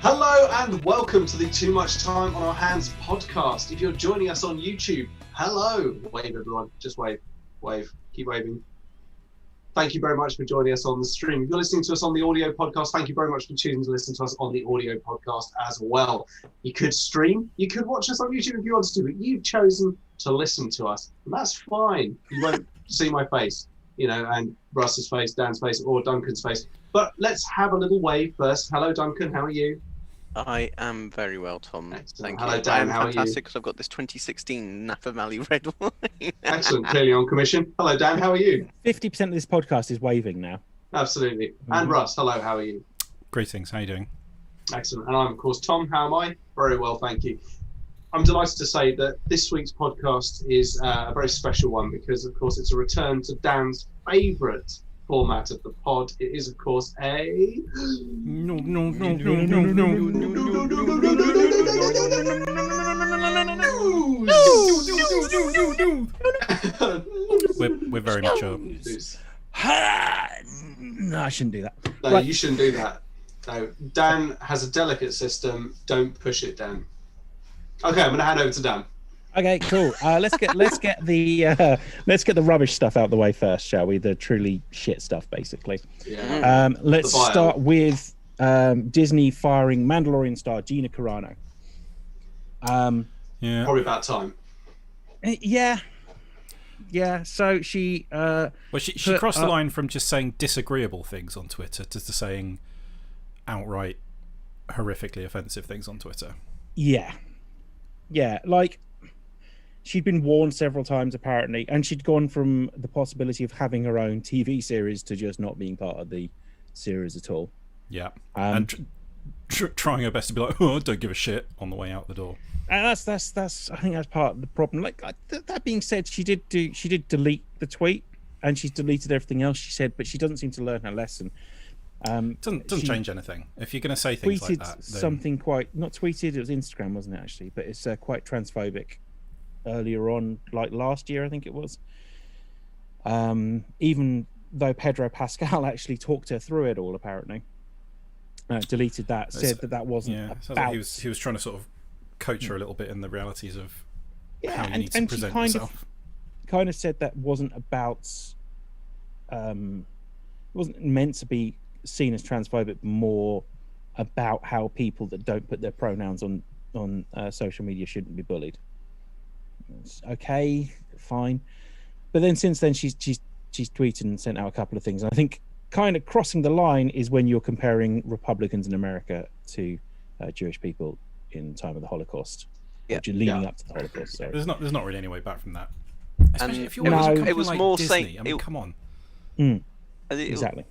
Hello and welcome to the Too Much Time on Our Hands podcast. If you're joining us on YouTube, hello. Wave everyone, just wave, keep waving. Thank you very much for joining us on the stream. If you're listening to us on the audio podcast, thank you very much for choosing to listen to us on the audio podcast as well. You could stream, you could watch us on YouTube if you wanted to, but you've chosen to listen to us, and that's fine. You won't see my face, and Russ's face, Dan's face, or Duncan's face. But let's have a little wave first. Hello, Duncan. How are you? I am very well, Tom. Excellent. Thank Hello, you. Dan. I am How are you? fantastic because I've got this 2016 Napa Valley red wine. Excellent. Clearly on commission. Hello, Dan. How are you? 50% of this podcast is waving now. Absolutely. And Russ, hello. How are you? Greetings. How are you doing? Excellent. And I'm, of course, Tom. How am I? Very well, thank you. I'm delighted to say that this week's podcast is a very special one because, of course, it's a return to Dan's favourite format of the pod. It is, of course, a... We're very much up. No, I shouldn't do that. No, Right. you shouldn't do that. No, Dan has a delicate system. Don't push it, Dan. Okay, I'm going to hand over to Dan. Okay, cool. Let's get the rubbish stuff out the way first, shall we? The truly shit stuff, basically. Yeah. Let's The bio. start with Disney firing Mandalorian star Gina Carano. Yeah. Probably about time. Yeah. So she. Well, she put crossed the up- line from just saying disagreeable things on Twitter to saying outright horrifically offensive things on Twitter. Yeah, like she'd been warned several times apparently, and she'd gone from the possibility of having her own TV series to just not being part of the series at all. Yeah. And trying her best to be like, oh, don't give a shit on the way out the door. And that's I think that's part of the problem. Like that being said, she did delete the tweet, and she's deleted everything else she said, but she doesn't seem to learn her lesson. Doesn't she change anything. If you're going to say things like tweeted that, then... something quite not tweeted. It was Instagram, wasn't it actually? But it's quite transphobic. Earlier on, like last year, I think it was. Even though Pedro Pascal actually talked her through it all, apparently deleted that. Said that wasn't sounds about. like he was trying to sort of coach her a little bit in the realities of how you need to and present she yourself. kind of said that wasn't about. It wasn't meant to be seen as transphobic, but more about how people that don't put their pronouns on social media shouldn't be bullied. It's okay, fine, but then since then she's tweeted and sent out a couple of things. And I think kind of crossing the line is when you're comparing Republicans in America to Jewish people in time of the Holocaust, leading up to the Holocaust. Sorry. There's not really any way back from that. Especially And if you're watching a company it was like more Disney. saying- I mean, come on. Exactly.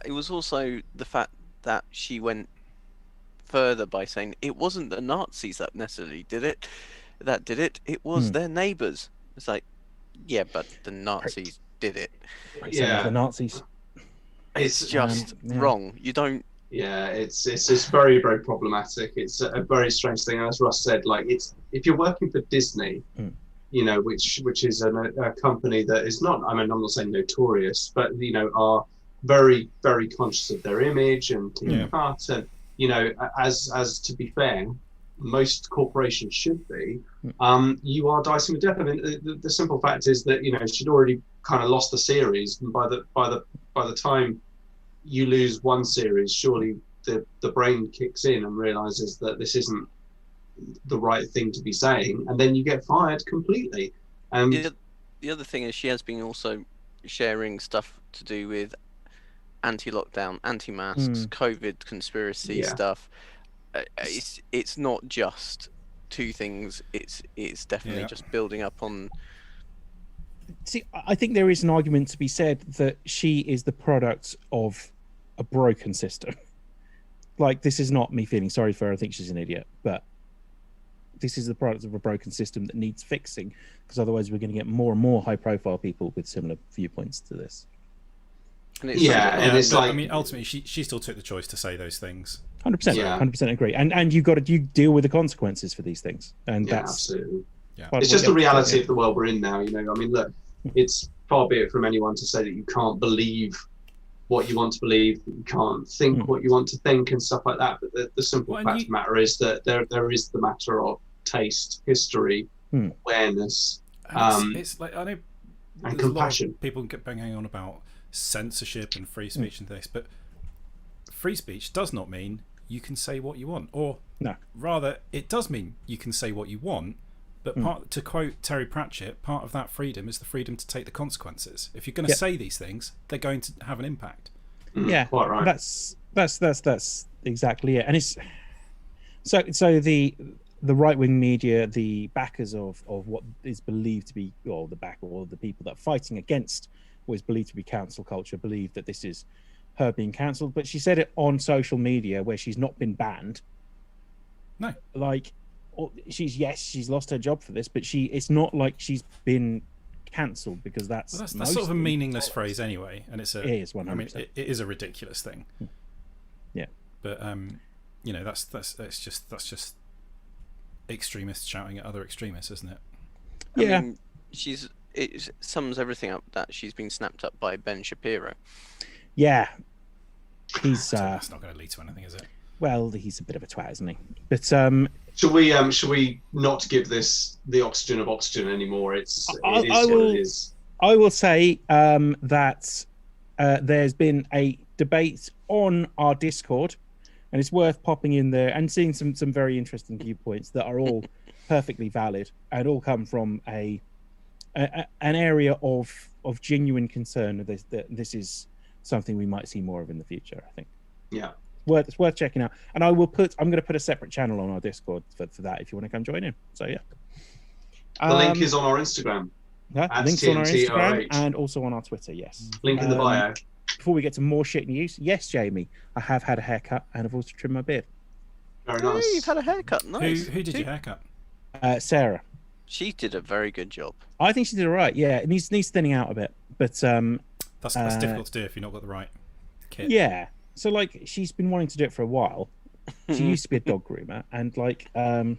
It was also the fact that she went further by saying it wasn't the Nazis that necessarily did it. It was their neighbours. It's like, yeah, but the Nazis did it. Yeah. The Nazis. It's just wrong. You don't. Yeah, it's very, very problematic. It's a very strange thing. As Russ said, like if you're working for Disney, which is a company that is not, I mean, I'm not saying notorious, but are very, very conscious of their image and clean cut, and as to be fair, most corporations should be. You are dicing with death. I mean, the simple fact is that she'd already kind of lost the series, and by the time you lose one series, surely the brain kicks in and realizes that this isn't the right thing to be saying, and then you get fired completely. The other thing is she has been also sharing stuff to do with anti-lockdown, anti-masks, COVID conspiracy stuff. It's not just two things. It's definitely just building up on. See, I think there is an argument to be said that she is the product of a broken system. Like, this is not me feeling sorry for her. I think she's an idiot, but this is the product of a broken system that needs fixing, because otherwise we're going to get more and more high-profile people with similar viewpoints to this. And it's it's like, I mean, ultimately, she still took the choice to say those things. 100%, 100% agree. And you deal with the consequences for these things, and that's absolutely. Yeah. It's just the reality of the world we're in now. I mean, look, it's far be it from anyone to say that you can't believe what you want to believe, that you can't think what you want to think and stuff like that. But the simple fact of the matter is that there is the matter of taste, history, awareness, it's like, I know and compassion. People get banging on about censorship and free speech and this, but free speech does not mean you can say what you want, or rather, it does mean you can say what you want. But to quote Terry Pratchett, part of that freedom is the freedom to take the consequences. If you're going to say these things, they're going to have an impact. Yeah, quite right. That's exactly it. And it's so the right-wing media, the backers of what is believed to be, or the people that are fighting against what is believed to be cancel culture, believe that this is her being cancelled. But she said it on social media where she's not been banned. No, like. She's lost her job for this, but it's not like she's been cancelled, because that's sort of a meaningless phrase anyway, and it is 100%. I mean, it is a ridiculous thing. Yeah, but that's just extremists shouting at other extremists, isn't it? Yeah, I mean, it sums everything up that she's been snapped up by Ben Shapiro. Yeah, he's that's not going to lead to anything, is it? Well, he's a bit of a twat, isn't he? But should we not give this the oxygen of oxygen anymore? It is what it is. I will say that there's been a debate on our Discord, and it's worth popping in there and seeing some very interesting viewpoints that are all perfectly valid and all come from an area of genuine concern that this is something we might see more of in the future, I think. Yeah. It's worth checking out, and I'm going to put a separate channel on our Discord for that if you want to come join in. So yeah, the link is on our Instagram. Yeah, links on our Instagram and also on our Twitter. Yes, link in the bio. Before we get to more shit news, yes, Jamie, I have had a haircut and I've also trimmed my beard. Very nice. Hey, you've had a haircut. Nice. Who did your haircut? Sarah. She did a very good job. I think she did all right. Yeah, it needs thinning out a bit, but that's difficult to do if you've not got the right kit. Yeah. So, like, she's been wanting to do it for a while. She used to be a dog groomer, and like, I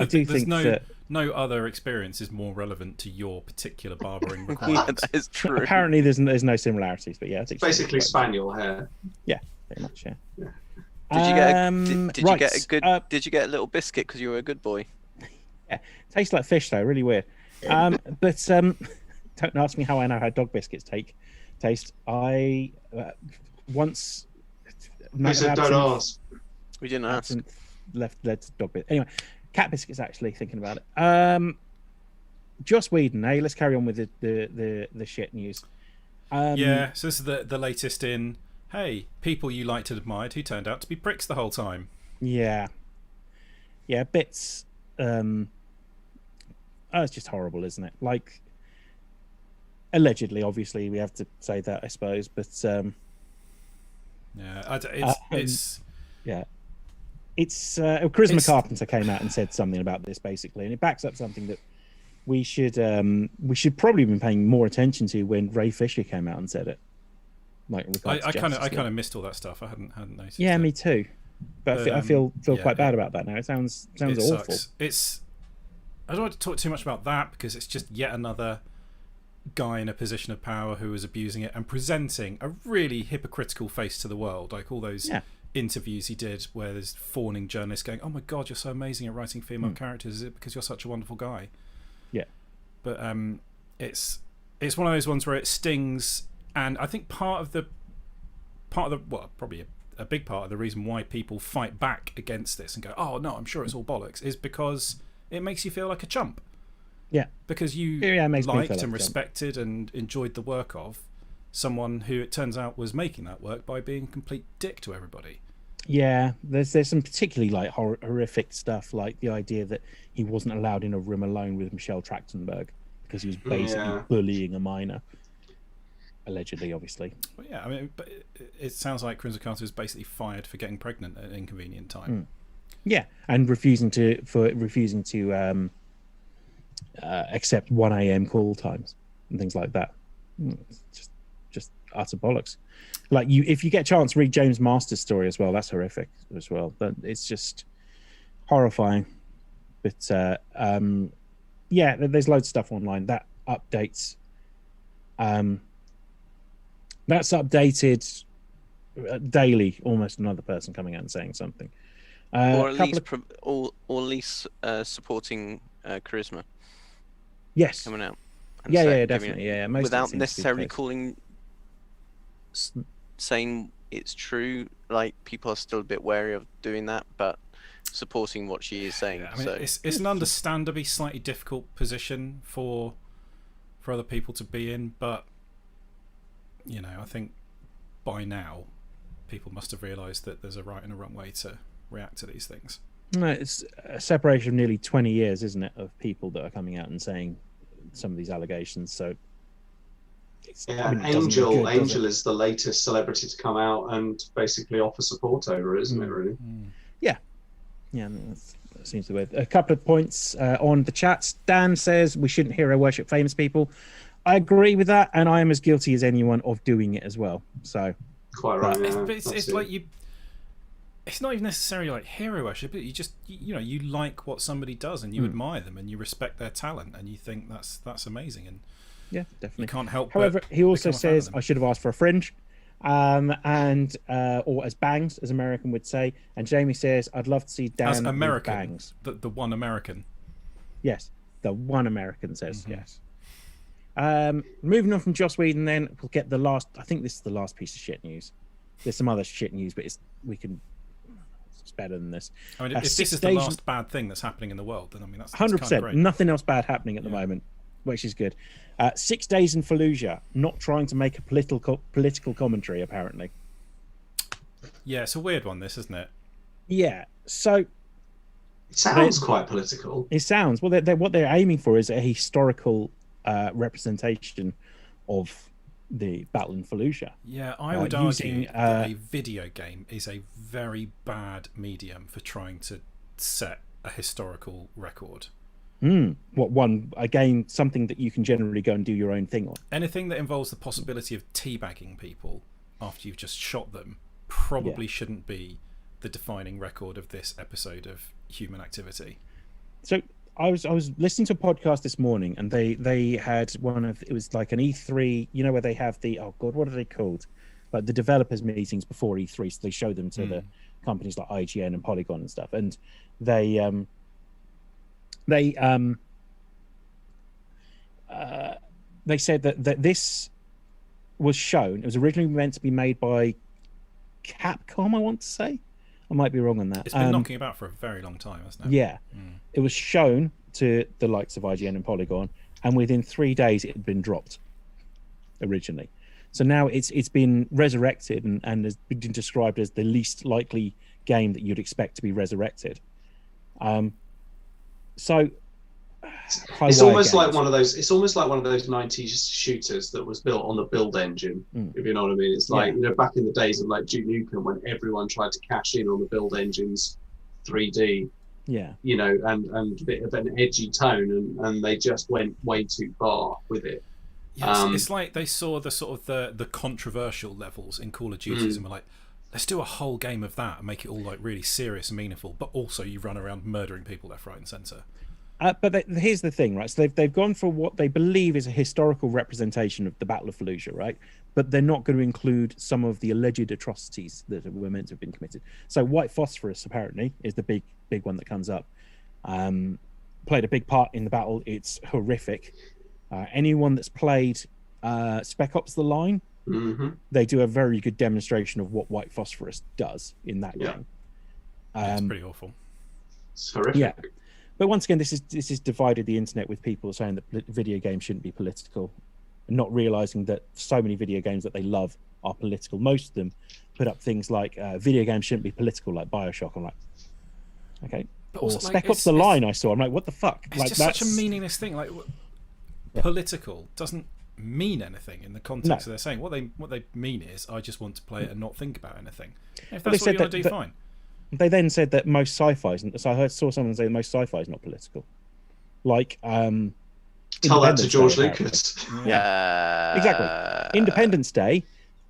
do think that no other experience is more relevant to your particular barbering requirements. Yeah, that is true. Apparently, there's no similarities, but yeah, I think basically spaniel hair. Yeah, very much. Yeah. Did you get a little biscuit because you were a good boy? Yeah, tastes like fish though, really weird. But don't ask me how I know how dog biscuits taste. I once. I said don't ask. We didn't ask. Led to dog biscuits. Anyway, cat biscuits. Actually, thinking about it. Joss Whedon. Hey, let's carry on with the shit news. Yeah. So this is the latest in. Hey, people you liked and admired who turned out to be pricks the whole time. Yeah. Yeah. Bits. It's just horrible, isn't it? Like, allegedly, obviously, we have to say that, I suppose, but yeah, it's Charisma Carpenter came out and said something about this basically, and it backs up something that we should probably have been paying more attention to when Ray Fisher came out and said it. Like, I kind of missed all that stuff. I hadn't noticed. Yeah, it. Me too. But I feel quite bad about that now. It sounds awful. Sucks. I don't want to talk too much about that because it's just yet another guy in a position of power who is abusing it and presenting a really hypocritical face to the world, like all those interviews he did where there's fawning journalists going, "Oh my God, you're so amazing at writing female characters. Is it because you're such a wonderful guy?" Yeah, but it's one of those ones where it stings, and I think part of the probably a big part of the reason why people fight back against this and go, "Oh no, I'm sure it's all bollocks," is because it makes you feel like a chump. Yeah, because you liked and respected and enjoyed the work of someone who it turns out was making that work by being a complete dick to everybody. Yeah, there's some particularly like horrific stuff, like the idea that he wasn't allowed in a room alone with Michelle Trachtenberg because he was basically bullying a minor, allegedly, obviously. Well, yeah, I mean, but it sounds like Charisma Carpenter was basically fired for getting pregnant at an inconvenient time. Yeah, and refusing to accept 1 a.m. call times and things like that. It's just utter bollocks. Like, if you get a chance, read James Masters' story as well. That's horrific as well. But it's just horrifying. But there's loads of stuff online that updates That's updated daily. Almost another person coming out and saying something. Or at least supporting Charisma. Yes. Coming out. Yeah, definitely. Yeah, most without necessarily saying it's true. Like, people are still a bit wary of doing that, but supporting what she is saying. Yeah, I mean, it's an understandably slightly difficult position for other people to be in, but you know, I think by now people must have realised that there's a right and a wrong way to react to these things. No, it's a separation of nearly 20 years, isn't it, of people that are coming out and saying some of these allegations. So Angel is the latest celebrity to come out and basically offer support over it, isn't it, really? Yeah, that seems to be a couple of points on the chats. Dan says we shouldn't hero worship famous people. I agree with that, and I am as guilty as anyone of doing it as well. So quite right. It's like you. It's not even necessarily like hero worship. You just you like what somebody does and you admire them and you respect their talent and you think that's amazing, and yeah, definitely you can't help. However, he also says I should have asked for a fringe, and or as Bangs, as American would say. And Jamie says I'd love to see Dan as American, Bangs. The one American. Yes, the one American says yes. Moving on from Joss Whedon, then we'll get the last. I think this is the last piece of shit news. There's some other shit news, but it's better than this. I mean, if this is the last bad thing that's happening in the world, then I mean that's 100%. Nothing else bad happening at the moment, which is good. 6 days in Fallujah, not trying to make a political commentary, apparently. Yeah, it's a weird one, this, isn't it? Yeah. So it sounds quite political. It sounds what they're aiming for is a historical representation of the battle in Fallujah. Yeah, I would argue that a video game is a very bad medium for trying to set a historical record. Something that you can generally go and do your own thing on. Anything that involves the possibility of teabagging people after you've just shot them probably shouldn't be the defining record of this episode of Human Activity. So I was listening to a podcast this morning, and they had it was like an E3, where they have the, oh god, what are they called? Like the developers meetings before E3, so they show them to the companies like IGN and Polygon and stuff, and they said that this was shown. It was originally meant to be made by Capcom, I want to say. I might be wrong on that. It's been knocking about for a very long time, hasn't it? Yeah. It was shown to the likes of IGN and Polygon, and within 3 days it had been dropped originally. So now it's been resurrected and has been described as the least likely game that you'd expect to be resurrected. So it's almost like one of those 90s shooters that was built on the build engine, if you know what I mean. It's like back in the days of like Duke Nukem, when everyone tried to cash in on the build engine's 3D, and a bit of an edgy tone, and they just went way too far with it. Yes, it's like they saw the sort of the controversial levels in Call of Duty and were like, let's do a whole game of that and make it all like really serious and meaningful, but also you run around murdering people left, right and centre. But here's the thing, right? So they've gone for what they believe is a historical representation of the Battle of Fallujah, right? But they're not going to include some of the alleged atrocities that were meant to have been committed. So White Phosphorus apparently is the big one that comes up. Played a big part in the battle. It's horrific. Anyone that's played Spec Ops: The Line, they do a very good demonstration of what White Phosphorus does in that game. It's pretty awful. It's horrific. Yeah. But once again, this is divided the internet with people saying that video games shouldn't be political, and not realizing that so many video games that they love are political. Most of them put up things like video games shouldn't be political, like BioShock. I'm like, okay. But or Spec Ops: The Line. I saw. I'm like, what the fuck? It's like, just such a meaningless thing. Like, political doesn't mean anything in the context that they're saying. What they mean is, I just want to play it and not think about anything. If that's what you want to do, fine. They then said that most sci-fi isn't. So I saw someone say that most sci-fi is not political. Like, tell that to George Lucas. Yeah, exactly. Independence Day,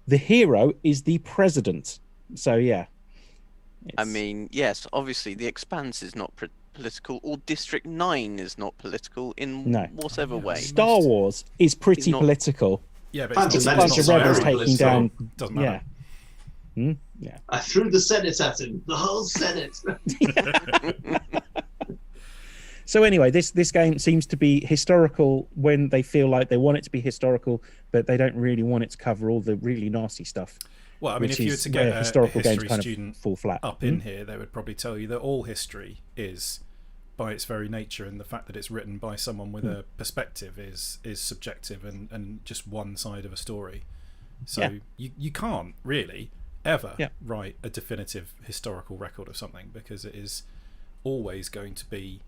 the hero is the president. So yeah. I mean, yes, obviously the Expanse is not political, or District 9 is not political in whatever way. Star Wars is pretty political. Yeah, but Phantom it's a bunch of rebels taking down. Doesn't matter. Yeah. Yeah. I threw the Senate at him. The whole Senate. So anyway, this game seems to be historical when they feel like they want it to be historical, but they don't really want it to cover all the really nasty stuff. Well, I mean, if you were to get a historical history games kind student of fall flat up in here, they would probably tell you that all history is, by its very nature, and the fact that it's written by someone with a perspective is subjective and just one side of a story. So you can't really ever write a definitive historical record of something, because it is always going to be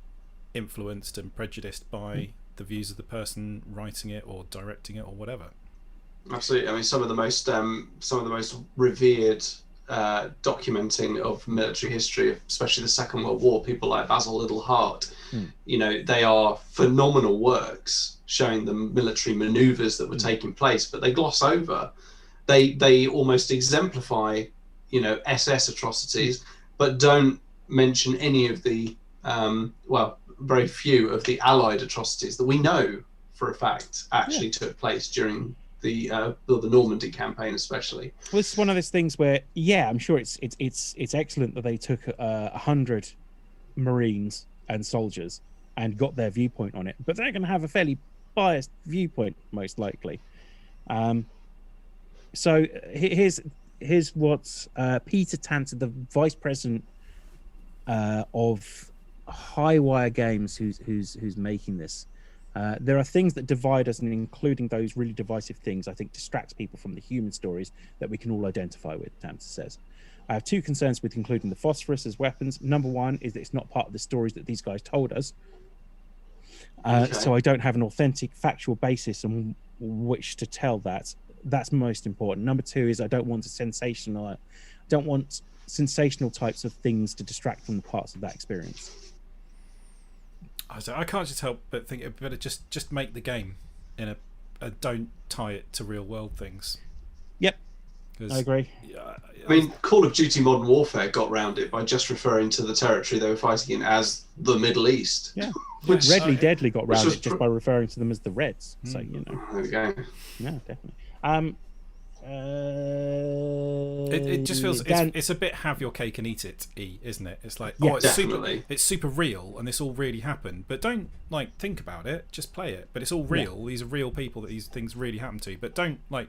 influenced and prejudiced by the views of the person writing it or directing it or whatever. Absolutely. I mean, some of the most revered documenting of military history, especially the Second World War, people like Basil Liddell Hart, you know, they are phenomenal works showing the military maneuvers that were taking place, but they gloss over. They almost exemplify, you know, SS atrocities, but don't mention any of the very few of the Allied atrocities that we know for a fact actually took place during the Normandy campaign, especially. Well, it's one of those things where, I'm sure it's excellent that they took 100 Marines and soldiers and got their viewpoint on it, but they're going to have a fairly biased viewpoint, most likely. So here's what Peter Tanter, the vice president of Highwire Games, who's making this. There are things that divide us, and including those really divisive things, I think distracts people from the human stories that we can all identify with, Tanter says. I have two concerns with including the phosphorus as weapons. Number one is that it's not part of the stories that these guys told us. So I don't have an authentic factual basis on which to tell that. That's most important. Number two is I don't want sensational types of things to distract from the parts of that experience. I can't just help but think it better just make the game in a don't tie it to real world things. Yep, I agree. I mean, Call of Duty Modern Warfare got round it by just referring to the territory they were fighting in as the Middle East. Yeah, Redly Deadly got round it just by referring to them as the Reds. So you know, there we go. Yeah, definitely. It just feels it's a bit have your cake and eat it, isn't it? It's like it's super real and this all really happened, but don't like think about it, just play it. But it's all real. These are real people that these things really happen to, but don't like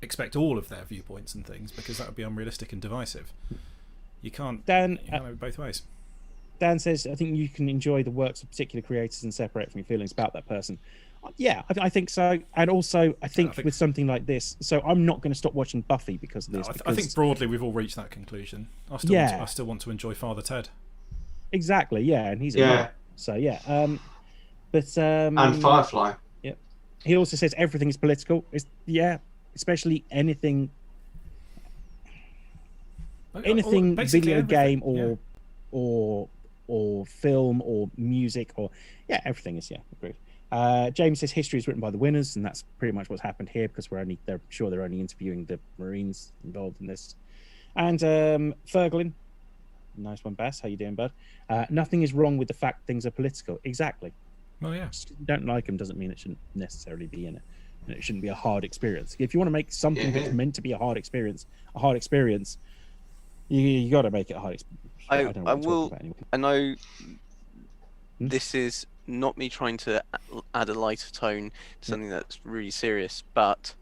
expect all of their viewpoints and things, because that would be unrealistic and divisive. You can't have it both ways. Dan says, I think you can enjoy the works of particular creators and separate from your feelings about that person. Yeah, I think so. And also, I think with something like this, so I'm not going to stop watching Buffy because of this. I think broadly we've all reached that conclusion. I still want to enjoy Father Ted. Exactly, yeah. And he's so, yeah. And Firefly. Yeah. He also says everything is political. Especially anything video game or film or music or everything is agreed. James says history is written by the winners, and that's pretty much what's happened here, because they're only interviewing the Marines involved in this. And Ferglin, nice one, Bass. How you doing, bud? Nothing is wrong with the fact things are political. Exactly. Well, yeah. Just don't like them doesn't mean it shouldn't necessarily be in it. And it shouldn't be a hard experience. If you want to make something that's meant to be a hard experience, you got to make it a hard experience. I know this is not me trying to add a lighter tone to something that's really serious, but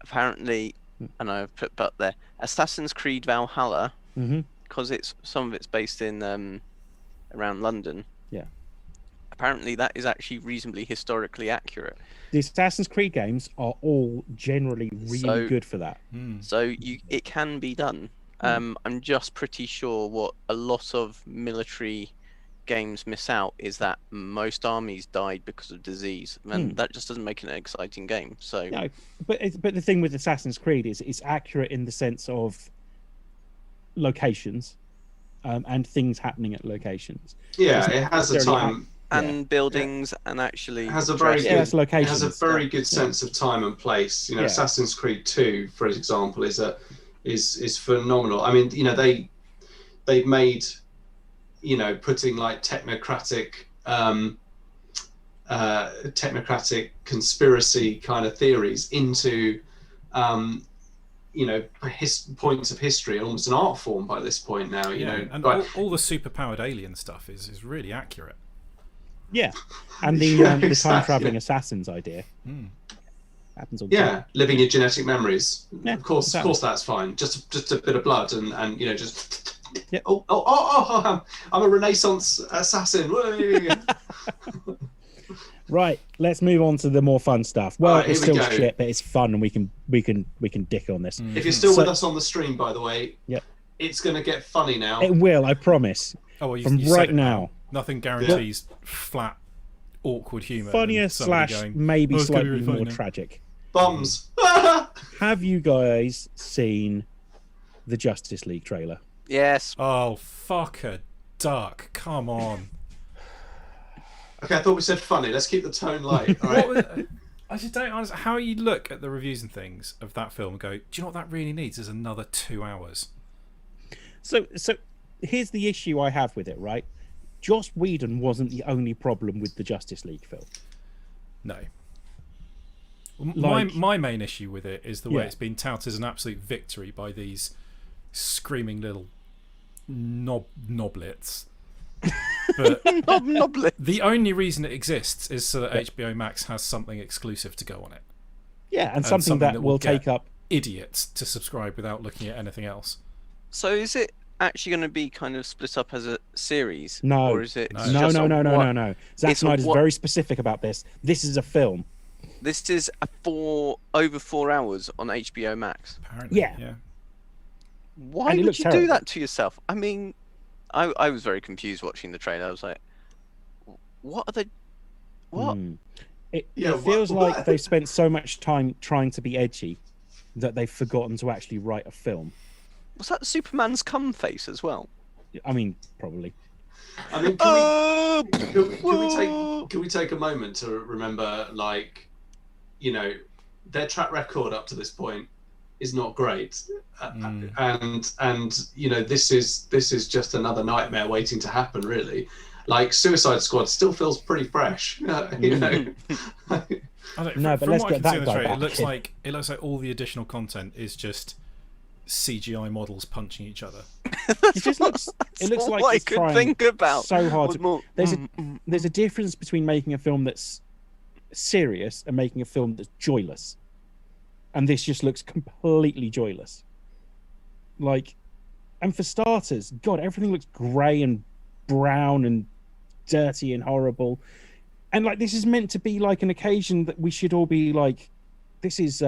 apparently, and I've put but there, Assassin's Creed Valhalla, because some of it's based in around London. Yeah. Apparently, that is actually reasonably historically accurate. The Assassin's Creed games are all generally really good for that. So it can be done. I'm just pretty sure what a lot of military games miss out is that most armies died because of disease, and that just doesn't make it an exciting game. So, but the thing with Assassin's Creed is it's accurate in the sense of locations and things happening at locations. Yeah, it has a time. And buildings, and actually it has a very good stuff. sense of time and place. You know, Assassin's Creed 2, for example, is phenomenal. I mean, you know, they've made, you know, putting like technocratic technocratic conspiracy kind of theories into points of history, almost an art form by this point now. And all the superpowered alien stuff is really accurate. Yeah, and the time traveling assassins idea happens all the time. Living your genetic memories. Yeah, of course, that's fine. Just a bit of blood and just. Yep. Oh! I'm a Renaissance assassin. Right, let's move on to the more fun stuff. Well, it's still shit, but it's fun, and we can dick on this. If you're still with us on the stream, by the way, it's going to get funny now. It will, I promise. Oh, well, from right now. Nothing guarantees flat, awkward humour. Funnier / maybe slightly more tragic. Bums. Have you guys seen the Justice League trailer? Yes. Oh, fuck a duck. Come on. Okay, I thought we said funny. Let's keep the tone light. All right? I just don't understand how you look at the reviews and things of that film and go, do you know what that really needs is another 2 hours? So here's the issue I have with it, right? Joss Whedon wasn't the only problem with the Justice League film. No. My main issue with it is the way it's been touted as an absolute victory by these screaming little noblets. But the only reason it exists is so that HBO Max has something exclusive to go on it. Yeah, and something that will take up idiots to subscribe without looking at anything else. So is it actually going to be kind of split up as a series? No. Or is it No. Zack Snyder's very specific about this. This is a film. This is over 4 hours on HBO Max. Apparently, yeah. Why would you do that to yourself? I mean, I was very confused watching the trailer. I was like, what are they... What? It feels like they've spent so much time trying to be edgy that they've forgotten to actually write a film. Was that Superman's cum face as well? I mean, probably. I mean, can we take a moment to remember, like, their track record up to this point is not great, and this is just another nightmare waiting to happen, really. Like, Suicide Squad still feels pretty fresh, No, but let's get that guy back. It looks like all the additional content is just CGI models punching each other. It looks like it's trying so hard. There's a difference between making a film that's serious and making a film that's joyless, and this just looks completely joyless. Like, and for starters, God, everything looks grey and brown and dirty and horrible. And like, this is meant to be like an occasion that we should all be like, this is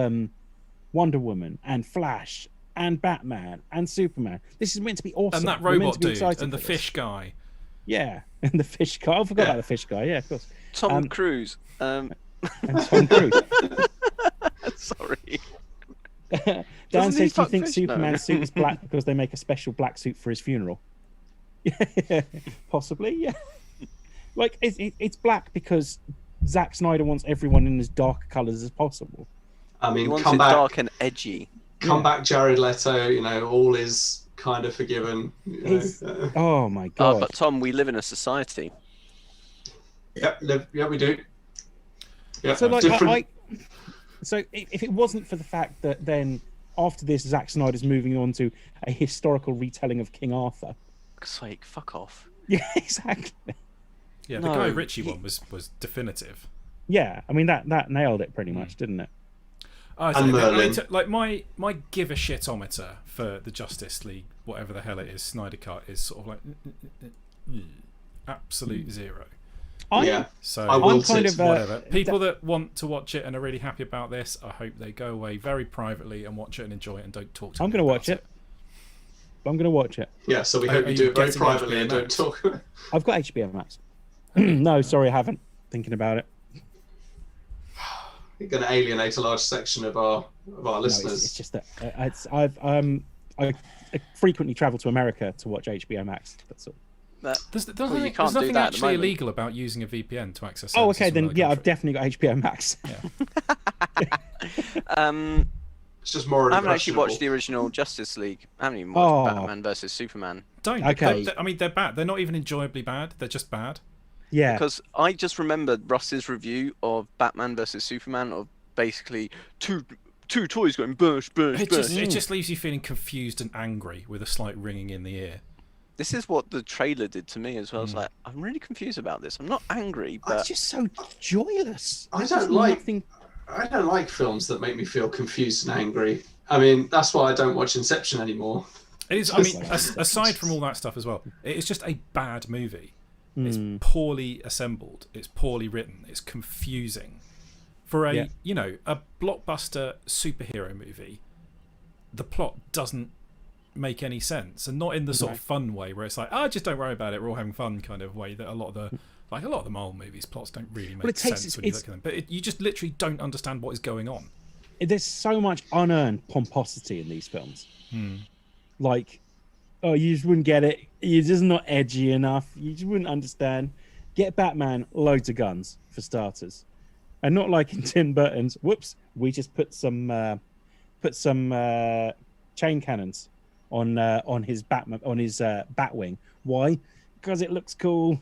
Wonder Woman and Flash and Batman and Superman. This is meant to be awesome. And that robot dude and the fish guy. Yeah, and the fish guy. I forgot about the fish guy. Yeah, of course. Tom Cruise. And Tom Cruise. Sorry. Dan says, do you think Superman's suit is black because they make a special black suit for his funeral? Yeah, possibly, yeah. Like, it's black because Zack Snyder wants everyone in as dark colours as possible. I mean, he wants it dark and edgy. Come back, Jared Leto, all is kind of forgiven. Oh, my God. But Tom, we live in a society. Yeah, we do. Yeah, so, like, so if it wasn't for the fact that then after this, Zack Snyder's moving on to a historical retelling of King Arthur. It's like, fuck off. Yeah, exactly. Yeah, the Guy Ritchie one was definitive. Yeah, I mean that nailed it pretty much, didn't it? Like my give a shitometer for the Justice League, whatever the hell it is, Snyder Cut, is sort of like absolute zero. So I'm kind of whatever. People that want to watch it and are really happy about this, I hope they go away very privately and watch it and enjoy it and don't talk to me. I'm going to watch it. I'm going to watch it. Yeah, so we hope you do it very privately and don't talk. I've got HBO Max. No, sorry, I haven't. Thinking about it. You're going to alienate a large section of our listeners. It's just that I frequently travel to America to watch HBO Max. That's all. There's nothing actually illegal about using a VPN to access. Oh, okay, then yeah, I've definitely got HBO Max. Yeah. It's just more. I haven't actually watched the original Justice League. I haven't even watched Batman versus Superman. Don't. Okay. I mean, they're bad. They're not even enjoyably bad. They're just bad. Yeah. Because I just remembered Russ's review of Batman versus Superman of basically two toys going burst. It just leaves you feeling confused and angry with a slight ringing in the ear. This is what the trailer did to me as well. I was like, I'm really confused about this. I'm not angry, but it's just so joyless. I don't like films that make me feel confused and angry. I mean, that's why I don't watch Inception anymore. It is. I mean, aside from all that stuff as well, it is just a bad movie. It's poorly assembled. It's poorly written. It's confusing. For a a blockbuster superhero movie, the plot doesn't make any sense, and not in the sort of fun way where it's like, just don't worry about it, we're all having fun kind of way that a lot of the Marvel movies plots don't really make sense when you look at them. But you just literally don't understand what is going on. There's so much unearned pomposity in these films. Like, you just wouldn't get it. You're just not edgy enough. You just wouldn't understand. Get Batman, loads of guns for starters, and not like in Tim Burton's. Whoops, we just put some chain cannons on his Batwing. Why? Because it looks cool.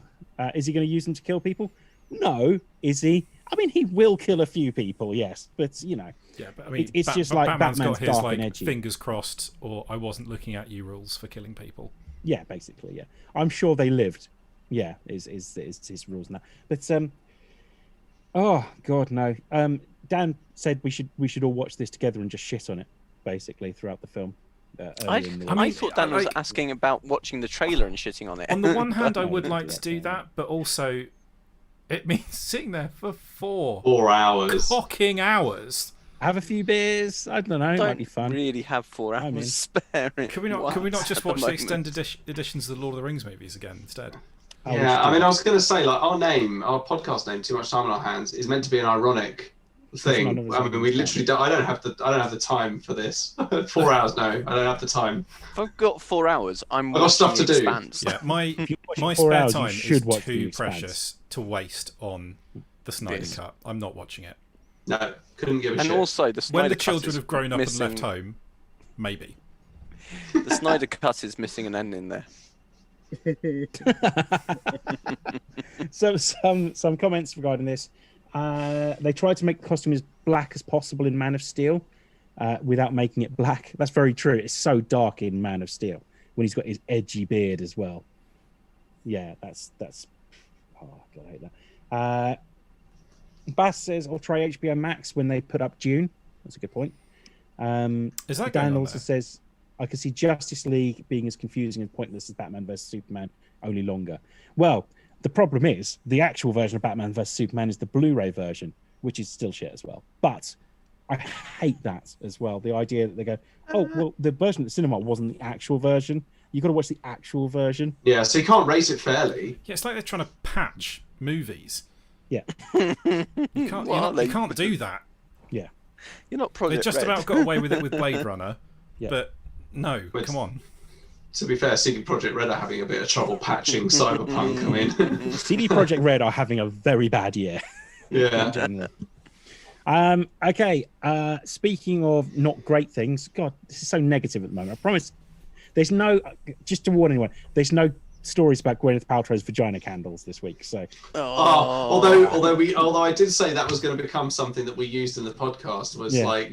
Is he going to use them to kill people? No. Is he? I mean, he will kill a few people, yes, but Yeah, but I mean, it's just like Batman's got his dark like and edgy. fingers crossed, or I wasn't looking at you rules for killing people. Yeah, basically, yeah. I'm sure they lived. Yeah, is his rules now. But oh god, no. Dan said we should all watch this together and just shit on it, basically, throughout the film. I thought Dan was asking about watching the trailer and shitting on it. On the one hand, I would like to do that, but also it means sitting there for 4 hours. Cocking hours. Have a few beers. I don't know. It might be fun. Really have 4 hours spare. Can we not just watch the extended editions of the Lord of the Rings movies again instead? Yeah, I mean, I was going to say, like, our podcast name, Too Much Time on Our Hands, is meant to be an ironic thing. I mean, we literally don't. I don't have the time for this. 4 hours, no, I don't have the time. If I've got 4 hours, I've got stuff to do. Expanse. Yeah, my spare time is too precious to waste on the Snyder Cut. I'm not watching it. No, couldn't give a shit. And also, the Snyder when the Cut children have grown up and missing... left home, maybe. The Snyder Cut is missing an ending there. So some comments regarding this. They tried to make the costume as black as possible in Man of Steel without making it black. That's very true. It's so dark in Man of Steel when he's got his edgy beard as well. Yeah, that's oh god, I hate that. Bass says I'll try HBO Max when they put up Dune. That's a good point. Is that Dan also says I can see Justice League being as confusing and pointless as Batman vs Superman, only longer. Well, the problem is the actual version of Batman vs Superman is the Blu-ray version, which is still shit as well. But I hate that as well. The idea that they go, oh, well, the version at the cinema wasn't the actual version. You've got to watch the actual version. Yeah, so you can't rate it fairly. Yeah, it's like they're trying to patch movies. Yeah. You can't do that. Yeah. You're not Project They just Red. about got away with it with Blade Runner. Yeah. But no, come on. To be fair, CD Projekt Red are having a bit of trouble patching Cyberpunk. I mean, CD Projekt Red are having a very bad year. Yeah. Okay. Speaking of not great things, God, this is so negative at the moment. I promise. There's no. Just to warn anyone, there's no stories about Gwyneth Paltrow's vagina candles this week. So. Although I did say that was going to become something that we used in the podcast was like,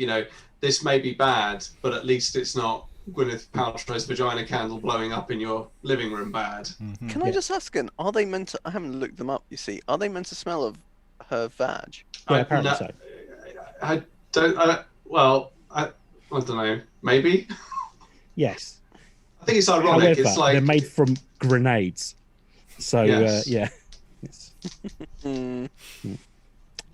this may be bad, but at least it's not Gwyneth Paltrow's vagina candle blowing up in your living room bad. Mm-hmm. Can I just ask again, are they meant to, I haven't looked them up, you see, are they meant to smell of her vag? Yeah, apparently so. I don't know, maybe? Yes. I think it's ironic. However, it's like they're made from grenades. So, yes. Yeah. It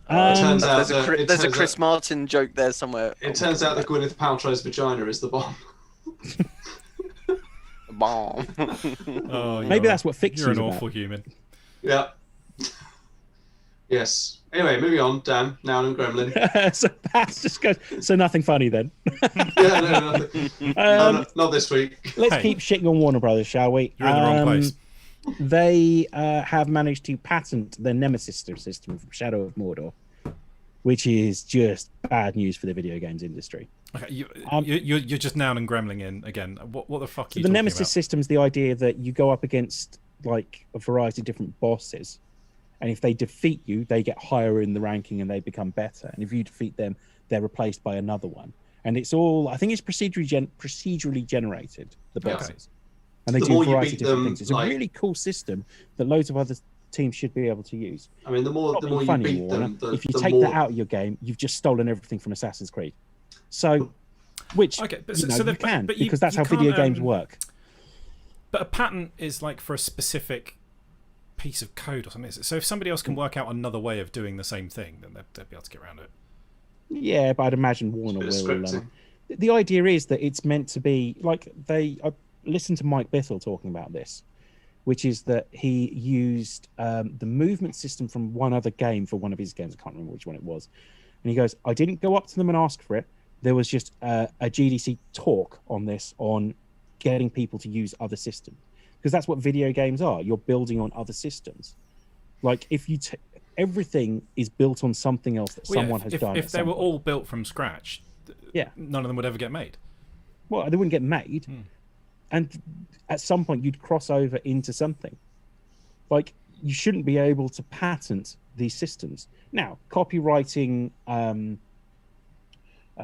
turns out there's a Chris Martin joke there somewhere. It turns out that Gwyneth Paltrow's vagina is the bomb. Bomb. Maybe that's what fixes. You're an awful human. Yeah. Yes. Anyway, moving on. Dan, Noun and Gremlin. So that's just goes. So nothing funny then. Yeah, no, nothing. No, not this week. Let's keep shitting on Warner Brothers, shall we? You're in the wrong place. They have managed to patent their Nemesis system from Shadow of Mordor, which is just bad news for the video games industry. Okay, you're just Noun and Gremlin in again. What the fuck are you the talking Nemesis about? system is the idea that you go up against like a variety of different bosses, And if they defeat you, they get higher in the ranking and they become better. And if you defeat them, they're replaced by another one. And it's all, I think it's procedurally generated, the bosses. And they do a variety of different things. It's a really cool system that loads of other teams should be able to use. I mean, the more you beat them, if you take that out of your game, you've just stolen everything from Assassin's Creed. So, which you can, because that's how video games work. But a patent is like for a specific piece of code or something. So if somebody else can work out another way of doing the same thing, then they'd be able to get around it. Yeah, but I'd imagine Warner will. The idea is that it's meant to be like I listened to Mike Bithell talking about this, which is that he used the movement system from one other game for one of his games. I can't remember which one it was. And he goes, I didn't go up to them and ask for it. There was just a GDC talk on this, on getting people to use other systems. Because that's what video games are. You're building on other systems. Like if you everything is built on something else that someone has done. If they were all built from scratch, none of them would ever get made. Well, they wouldn't get made. And at some point you'd cross over into something. Like you shouldn't be able to patent these systems. Now, copywriting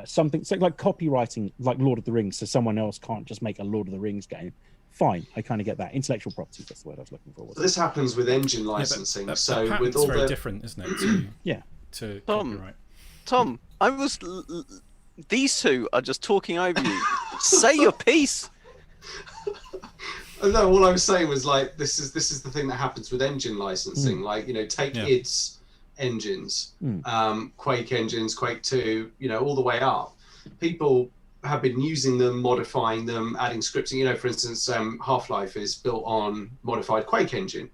something so like copywriting like Lord of the Rings, so someone else can't just make a Lord of the Rings game. Fine, I kind of get that. Intellectual property, that's the word I was looking for. So this happens with engine licensing. So with all very different, isn't it? To copyright. Tom, these two are just talking over you. Say your piece. No, all I was saying was like this is the thing that happens with engine licensing. Like take id's engines, Quake engines, Quake 2, all the way up. People have been using them, modifying them, adding scripting. For instance, Half-Life is built on modified Quake engine,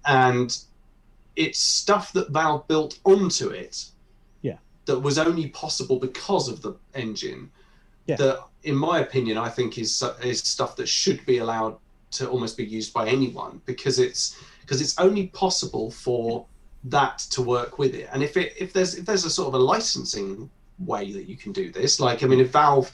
and it's stuff that Valve built onto it. That was only possible because of the engine. That, in my opinion, I think is stuff that should be allowed to almost be used by anyone because it's only possible for that to work with it. And if there's a sort of a licensing way that you can do this, like if Valve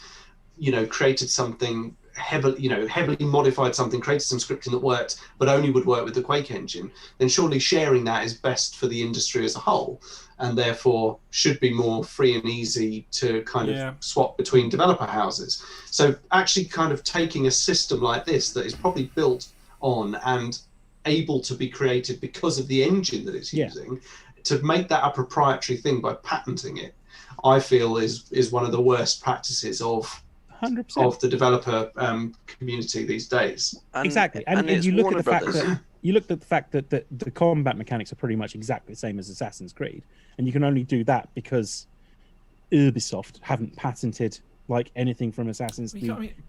created something heavily modified something, created some scripting that worked but only would work with the Quake engine, then surely sharing that is best for the industry as a whole, and therefore should be more free and easy to kind of swap between developer houses. So actually kind of taking a system like this that is probably built on and able to be created because of the engine that it's using, to make that a proprietary thing by patenting it, I feel is one of the worst practices of 100%. Of the developer community these days. Exactly, and you look at the fact that the combat mechanics are pretty much exactly the same as Assassin's Creed, and you can only do that because Ubisoft haven't patented like anything from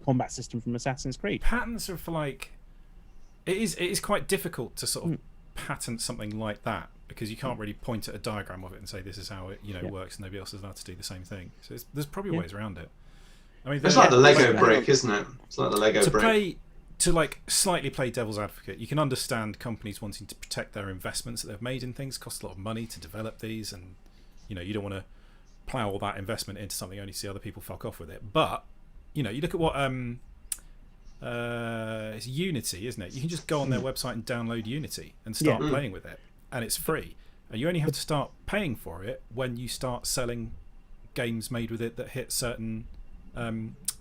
combat system from Assassin's Creed. Patents are for like it is quite difficult to sort of patent something like that because you can't really point at a diagram of it and say this is how it works, and nobody else is allowed to do the same thing. So there's probably ways around it. I mean, it's like the Lego brick, isn't it? It's like the Lego brick. To slightly play devil's advocate, you can understand companies wanting to protect their investments that they've made in things. It costs a lot of money to develop these, and you don't want to plow all that investment into something only to see other people fuck off with it. But you look at what it's Unity, isn't it? You can just go on their website and download Unity and start playing with it, and it's free. And you only have to start paying for it when you start selling games made with it that hit certain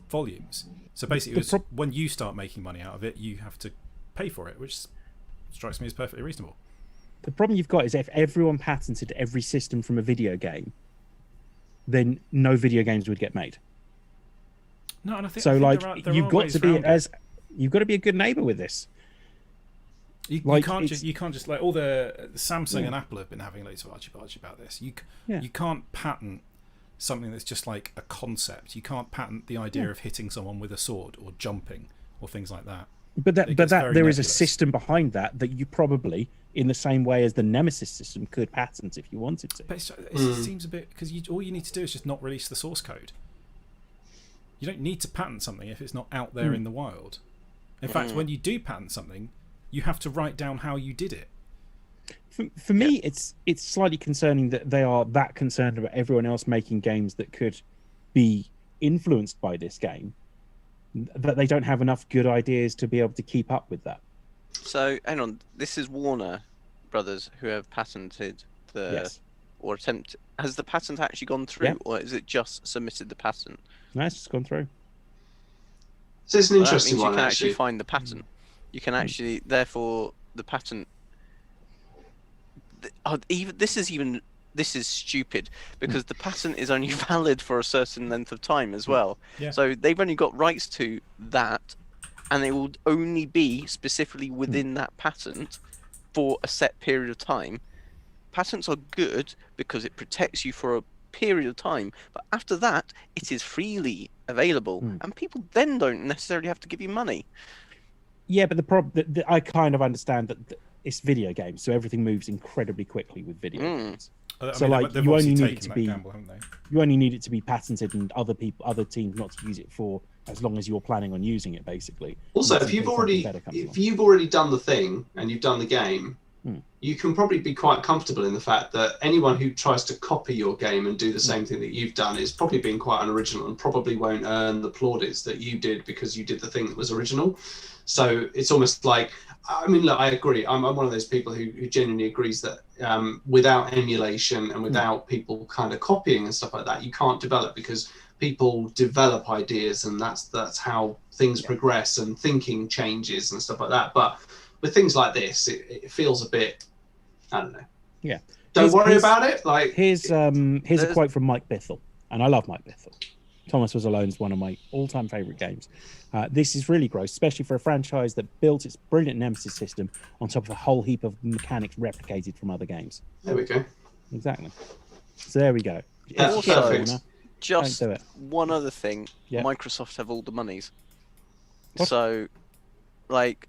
volumes. So basically when you start making money out of it, you have to pay for it, which strikes me as perfectly reasonable. The problem you've got is if everyone patented every system from a video game, then no video games would get made. No, and I think so. You've got to be a good neighbor with this. You can't just like all the Samsung and Apple have been having loads of argy-bargy about this. You can't patent something that's just like a concept. You can't patent the idea of hitting someone with a sword or jumping or things like that. But there is a system behind that you probably, in the same way as the Nemesis system, could patent if you wanted to. But it seems a bit because all you need to do is just not release the source code. You don't need to patent something if it's not out there in the wild. In fact, when you do patent something, you have to write down how you did it. For me, it's slightly concerning that they are that concerned about everyone else making games that could be influenced by this game, that they don't have enough good ideas to be able to keep up with that. So, hang on, this is Warner brothers who have patented the or attempt. Has the patent actually gone through, or is it just submitted the patent? No, it's just gone through. So it's an interesting that means one. You can actually find the patent. You can actually, therefore, the patent. This is stupid because the patent is only valid for a certain length of time as well. Yeah. So they've only got rights to that, and they will only be specifically within that patent for a set period of time. Patents are good because it protects you for a period of time, but after that, it is freely available, and people then don't necessarily have to give you money. Yeah, but the problem, I kind of understand that it's video games, so everything moves incredibly quickly with video games. So like you only need it to be gamble, you only need it to be patented and other teams not to use it for as long as you're planning on using it, basically. Also, if you've already done the thing and you've done the game, you can probably be quite comfortable in the fact that anyone who tries to copy your game and do the same thing that you've done is probably being quite unoriginal and probably won't earn the plaudits that you did because you did the thing that was original. So it's almost like, I mean, look, I agree. I'm one of those people who genuinely agrees that without emulation and without people kind of copying and stuff like that, you can't develop, because people develop ideas and that's how things progress and thinking changes and stuff like that. But with things like this, it feels a bit, I don't know. Yeah. Don't worry about it. Like here's a quote from Mike Bithell, and I love Mike Bithell. Thomas Was Alone is one of my all-time favorite games. This is really gross, especially for a franchise that built its brilliant Nemesis system on top of a whole heap of mechanics replicated from other games. There we go. Exactly. So there we go. Perfect. Just one other thing. Yeah. Microsoft have all the monies. What? So, like,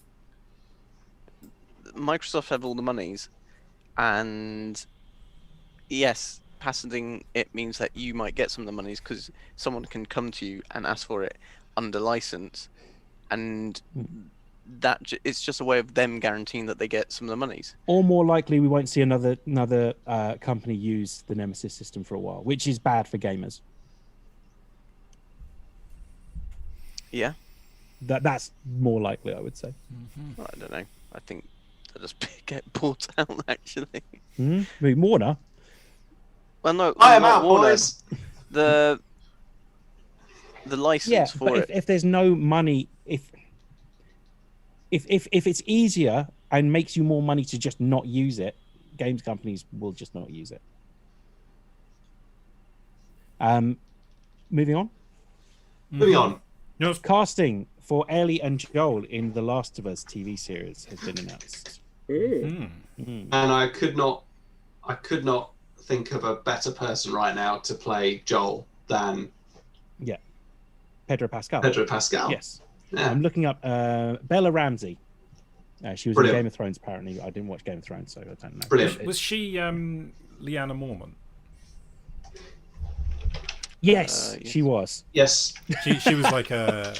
Microsoft have all the monies, and yes, patenting it means that you might get some of the monies because someone can come to you and ask for it under license, and that it's just a way of them guaranteeing that they get some of the monies. Or more likely, we won't see another company use the Nemesis system for a while, which is bad for gamers. Yeah, that's more likely, I would say. Well, I don't know. I think they'll just get bought out, actually. Maybe Warner. Well, no, I am out, boys. The license for it. If there's no money, if it's easier and makes you more money to just not use it, games companies will just not use it. Moving on. Moving on. Casting for Ellie and Joel in The Last of Us TV series has been announced. And I could not think of a better person right now to play Joel than Pedro Pascal. Yes. Yeah. I'm looking up Bella Ramsey. She was in Game of Thrones, apparently. I didn't watch Game of Thrones, so I don't know. Brilliant. Was she Lyanna Mormont? Yes, she was. Yes. She was like a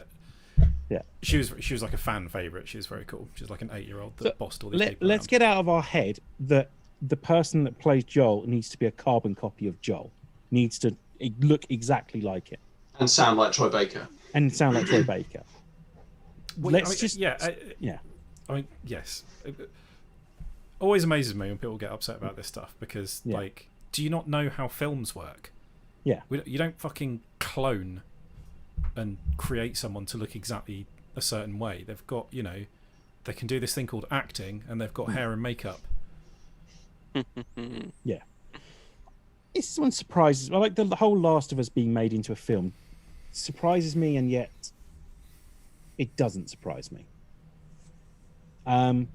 Yeah. She was like a fan favorite. She was very cool. She was like an 8-year-old that bossed all these people. Let's get out of our head that the person that plays Joel needs to be a carbon copy of Joel. Needs to look exactly like it. And sound like Troy Baker. Well, I mean, yes. It always amazes me when people get upset about this stuff because, like, do you not know how films work? Yeah. You don't fucking clone and create someone to look exactly a certain way. They've got, they can do this thing called acting, and they've got hair and makeup. Yeah. This one surprises me. Like the whole Last of Us being made into a film surprises me, and yet it doesn't surprise me. In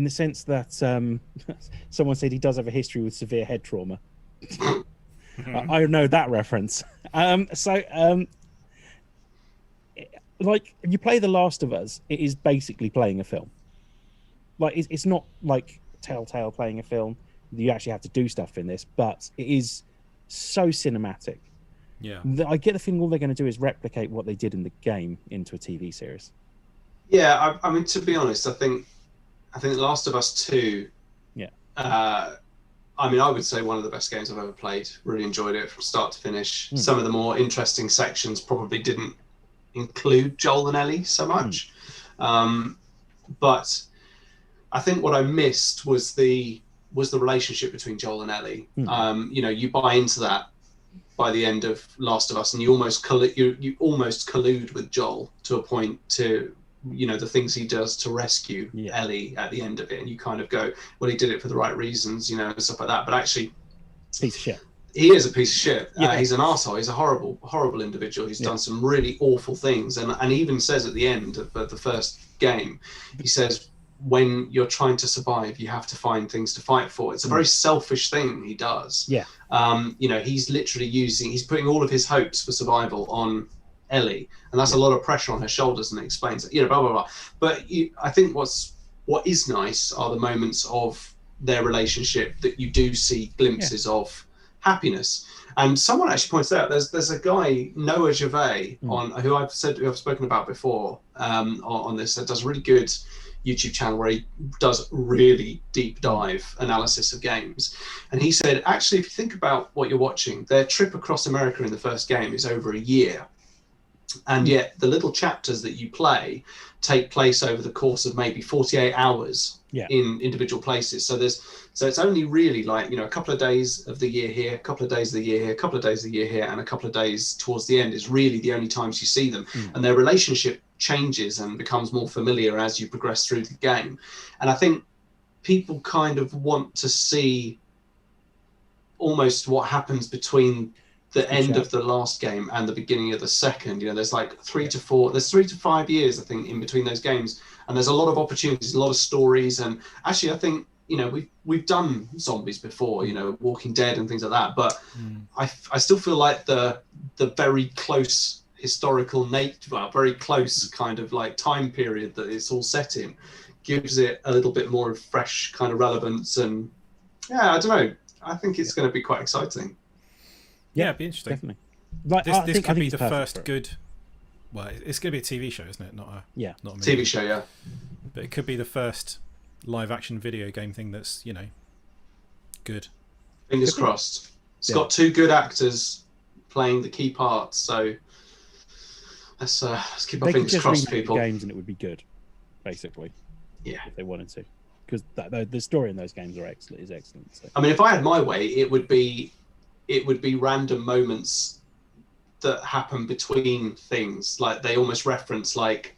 the sense that someone said he does have a history with severe head trauma. I know that reference. Like, you play The Last of Us, it is basically playing a film. Like, it's not like Telltale playing a film. You actually have to do stuff in this, but it is so cinematic. Yeah. I get the feeling all they're going to do is replicate what they did in the game into a TV series. Yeah, I mean, to be honest, I think Last of Us 2. Yeah. I mean, I would say one of the best games I've ever played. Really enjoyed it from start to finish. Some of the more interesting sections probably didn't include Joel and Ellie so much. But I think what I missed was the relationship between Joel and Ellie. You know, you buy into that by the end of Last of Us, and you almost collude with Joel to a point, to, you know, the things he does to rescue Ellie at the end of it, and you kind of go, well, he did it for the right reasons, you know, and stuff like that. But actually, piece of shit. He is a piece of shit. He's an arsehole. He's a horrible individual. He's done some really awful things, and he even says at the end of the first game, he says, when you're trying to survive, you have to find things to fight for. It's a very selfish thing he does. Yeah. You know, he's literally he's putting all of his hopes for survival on Ellie, and that's a lot of pressure on her shoulders, and it explains it, you know, blah, blah, blah. But I think what is nice are the moments of their relationship that you do see glimpses of happiness. And someone actually points out there's a guy, Noah Gervais, who I've spoken about before on this, that does really good YouTube channel where he does really deep dive analysis of games. And he said, actually, if you think about what you're watching, their trip across America in the first game is over a year. And yet the little chapters that you play take place over the course of maybe 48 hours in individual places. So it's only really like, you know, a couple of days of the year here, a couple of days of the year here, a couple of days of the year here, and a couple of days towards the end is really the only times you see them. And their relationship changes and becomes more familiar as you progress through the game. And I think people kind of want to see almost what happens between the end of the last game and the beginning of the second. You know, there's like 3 to 5 years, I think, in between those games, and there's a lot of opportunities, a lot of stories. And actually, I think, you know, we've done zombies before, you know, Walking Dead and things like that, but I still feel like the very close historical very close kind of like time period that it's all set in gives it a little bit more of fresh kind of relevance. And I don't know, I think it's going to be quite exciting. Yeah, it'd be interesting. Definitely. Like, this could be the first good. Well, it's going to be a TV show, isn't it? Not a movie. TV show, yeah. But it could be the first live-action video game thing that's, you know, good. Fingers crossed. It's got 2 good actors playing the key parts, so let's keep our fingers crossed, people. Games and it would be good, basically. Yeah, if they wanted to, because the story in those games is excellent. So. I mean, if I had my way, it would be random moments that happen between things. Like they almost reference like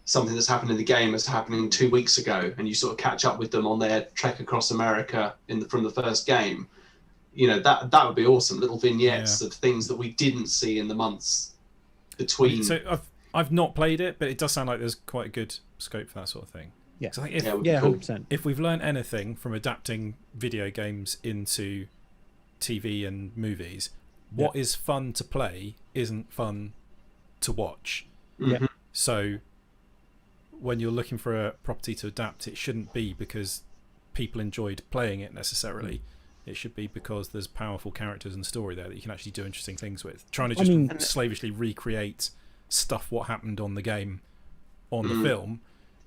something that's happened in the game as happening 2 weeks ago, and you sort of catch up with them on their trek across America from the first game. You know, that would be awesome. Little vignettes of things that we didn't see in the months between. So I've not played it, but it does sound like there's quite a good scope for that sort of thing. Yeah, I think cool. 100%. If we've learned anything from adapting video games into TV and movies, what is fun to play isn't fun to watch. Yeah. So when you're looking for a property to adapt, it shouldn't be because people enjoyed playing it necessarily. It should be because there's powerful characters and story there that you can actually do interesting things with. Trying to just slavishly recreate what happened on the game on the film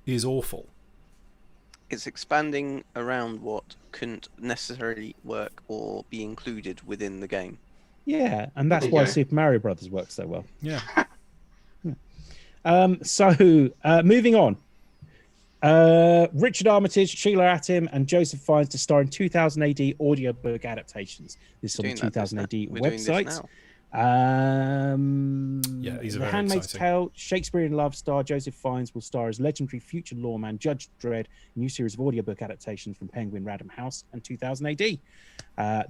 is awful. It's expanding around what couldn't necessarily work or be included within the game. Yeah, and that's why Super Mario Brothers works so well. Yeah. So moving on. Richard Armitage, Sheila Atim, and Joseph Fiennes to star in 2000 AD audiobook adaptations. This is on the 2000 AD website. These are The Handmaid's Tale, Shakespeare in Love star Joseph Fiennes will star as legendary future lawman Judge Dredd, a new series of audiobook adaptations from Penguin Random House and 2000 AD. The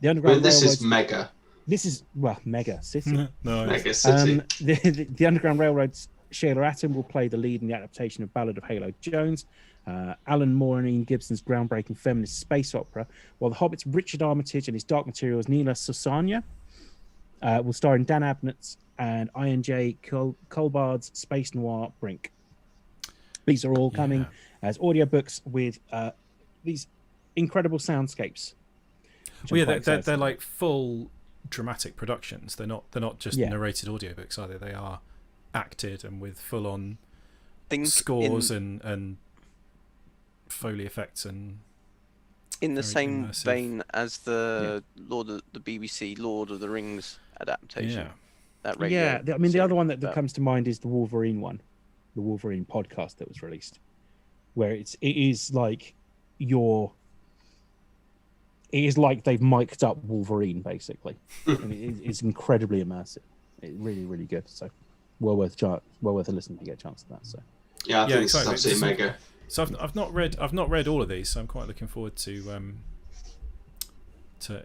Underground This Railroad... is mega. This is, Mega City. Mega City. The Underground Railroad's Sheila Atim will play the lead in the adaptation of Ballad of Halo Jones, Alan Moore and Ian Gibson's groundbreaking feminist space opera, while The Hobbit's Richard Armitage and his Dark Materials Neela Sosanya will star in Dan Abnett's and I.N.J. Colbard's space noir Brink. These are all coming as audiobooks with these incredible soundscapes. They're like full dramatic productions. They're not just narrated audiobooks either. They are acted and with full on scores and Foley effects and in the same vein as the BBC Lord of the Rings adaptation. That radio I mean the other one that comes to mind is the Wolverine one, the Wolverine podcast that was released, where it is like it is like they've mic'd up Wolverine basically, and it's incredibly immersive. It's really, really good. So well worth a listen if you get a chance to that. So yeah, I think it's absolutely mega. So I've not read all of these, so I'm quite looking forward to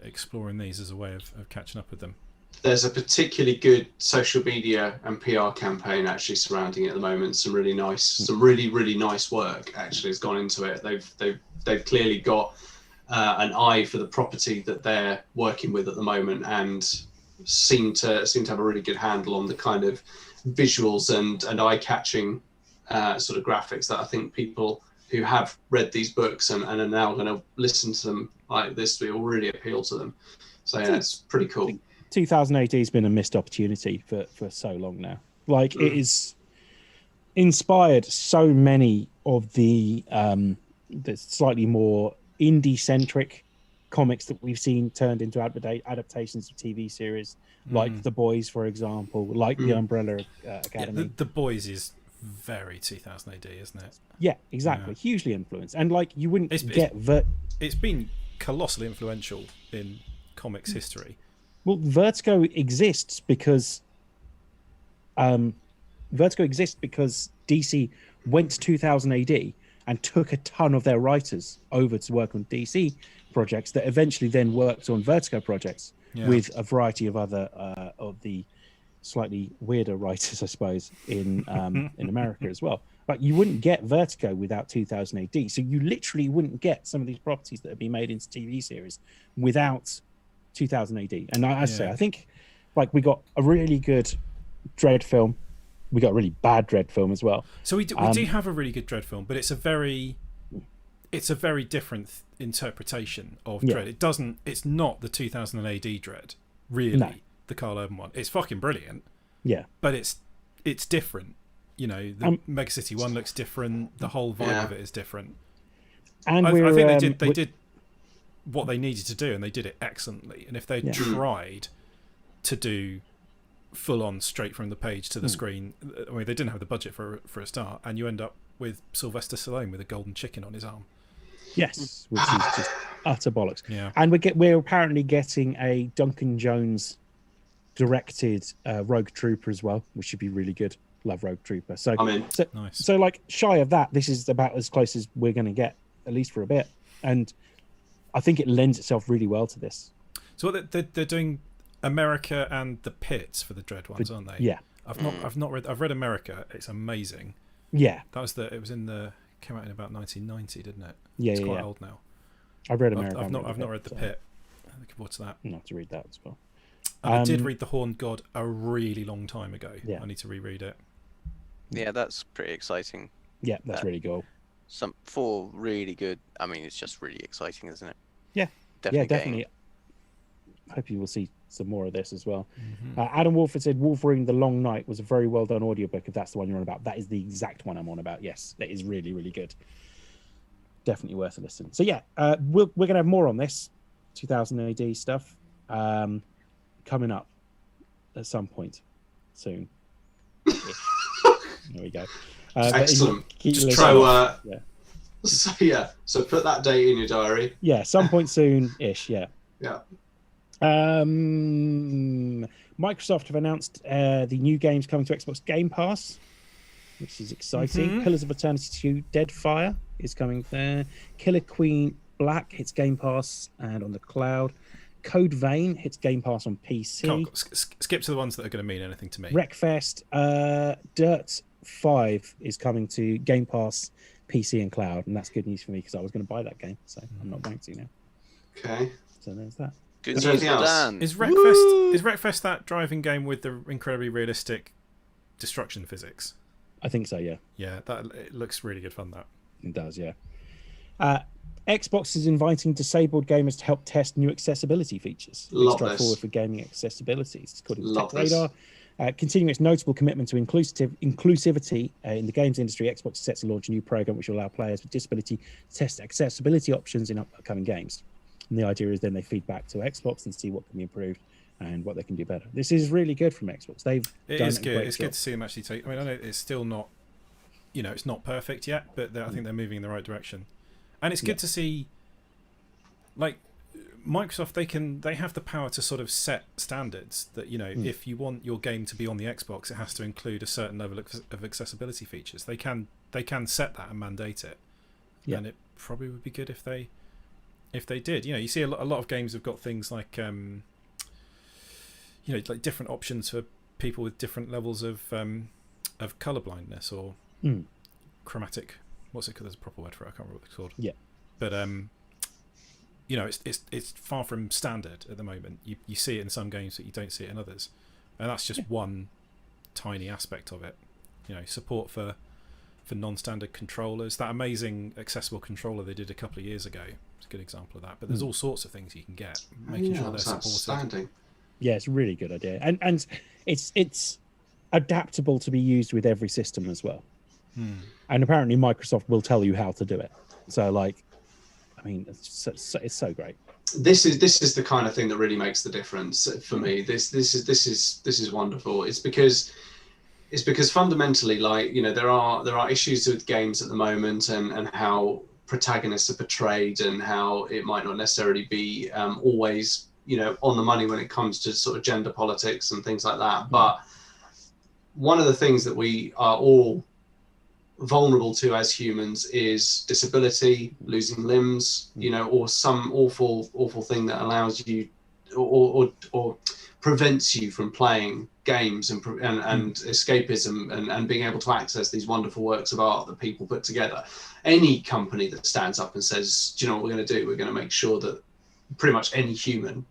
exploring these as a way of catching up with them. There's a particularly good social media and PR campaign actually surrounding it at the moment. Some really nice work actually has gone into it. They've clearly got an eye for the property that they're working with at the moment, and seem to have a really good handle on the kind of visuals and eye-catching sort of graphics that I think people who have read these books and are now going to listen to them like this will really appeal to them. So yeah, it's pretty cool. 2000 AD has been a missed opportunity for so long now. Like it is inspired so many of the slightly more indie-centric comics that we've seen turned into adaptations of TV series, like The Boys, for example, like The Umbrella Academy. Yeah, the Boys is very 2000 AD, isn't it? Yeah, exactly. Yeah. Hugely influenced, and like you wouldn't it's been colossally influential in comics history. Well, Vertigo exists because DC went to 2000 AD and took a ton of their writers over to work on DC projects that eventually then worked on Vertigo projects with a variety of other of the slightly weirder writers, I suppose, in America as well. Like you wouldn't get Vertigo without 2000 AD, so you literally wouldn't get some of these properties that have been made into TV series without 2000 AD. And I say, I think like we got a really good Dredd film, we got a really bad Dredd film as well. So we do have a really good Dredd film, but it's a very different interpretation of Dredd. It's not the 2000 AD Dredd, really. No. The Carl Urban one. It's fucking brilliant. Yeah. But it's different. You know, the Mega City one looks different. The whole vibe of it is different. And I think they did what they needed to do, and they did it excellently. And if they tried to do full on straight from the page to the screen, I mean, they didn't have the budget for a start, and you end up with Sylvester Stallone with a golden chicken on his arm. Yes, which is just utter bollocks. Yeah. And we're apparently getting a Duncan Jones directed Rogue Trooper as well, which should be really good. Love Rogue Trooper. So nice. So like shy of that, this is about as close as we're going to get, at least for a bit. And I think it lends itself really well to this. So they're doing America and the Pits for the Dredd ones, aren't they? Yeah. I've not read. I've read America. It's amazing. Yeah. That was came out in about 1990, didn't it? Yeah, it's quite old now. I've read America. I've not read the Pit. I'm looking forward to that. I'll have to read that as well. I did read The Horned God a really long time ago. Yeah. I need to reread it. Yeah, that's pretty exciting. Yeah, that's really cool. Four really good. I mean, it's just really exciting, isn't it? Yeah, definitely. I hope you will see some more of this as well. Adam Wolford said Wolverine: The Long Night was a very well done audiobook. If that's the one you're on about, that is the exact one I'm on about. Yes, that is really, really good. Definitely worth a listen. So yeah, we're gonna have more on this 2000 AD stuff coming up at some point soon. There we go. Excellent. Just try. So put that date in your diary. Yeah, some point soon-ish. Yeah. Yeah. Microsoft have announced the new games coming to Xbox Game Pass, which is exciting. Pillars of Eternity 2: Deadfire is coming there. Killer Queen Black hits Game Pass and on the cloud. Code Vein hits Game Pass on PC. Skip to the ones that are going to mean anything to me. Wreckfest. Dirt 5 is coming to Game Pass, PC and cloud, and that's good news for me because I was going to buy that game, so I'm not going to now. Okay. So there's that. Good news for Dan. Is Wreckfest that driving game with the incredibly realistic destruction physics? I think so, yeah. Yeah, it looks really good fun, that. It does, yeah. Xbox is inviting disabled gamers to help test new accessibility features. Love straight this. Forward for gaming accessibility. It's called Love Tech Radar. Continuing its notable commitment to inclusivity in the games industry, Xbox is set to launch a new program which will allow players with disability to test accessibility options in upcoming games. And the idea is then they feed back to Xbox and see what can be improved and what they can do better. This is really good from Xbox. It's good to see them actually take. I mean, I know it's still not, it's not perfect yet, but I think they're moving in the right direction. And it's good to see, like, Microsoft, they have the power to sort of set standards that, you know, if you want your game to be on the Xbox, it has to include a certain level of accessibility features. They can set that and mandate it. Yeah. And it probably would be good if they did. You know, you see a lot of games have got things like you know, like different options for people with different levels of color blindness or chromatic. What's it called? There's a proper word for it. I can't remember what it's called. Yeah. But you know, it's far from standard at the moment. You see it in some games, but you don't see it in others, and that's just one tiny aspect of it. You know, support for non-standard controllers. That amazing accessible controller they did a couple of years ago is a good example of that. But there's all sorts of things you can get, making sure they're supported. Yeah, it's a really good idea, and it's adaptable to be used with every system as well. And apparently Microsoft will tell you how to do it. So, like, I mean, it's so great. This is the kind of thing that really makes the difference for me. This is wonderful. It's because fundamentally, like, you know, there are issues with games at the moment and how protagonists are portrayed and how it might not necessarily be always, you know, on the money when it comes to sort of gender politics and things like that. But one of the things that we are all vulnerable to as humans is disability, losing limbs, you know, or some awful thing that allows you or prevents you from playing games and escapism and being able to access these wonderful works of art that people put together. Any company that stands up and says, do you know what we're going to do? We're going to make sure that pretty much any human,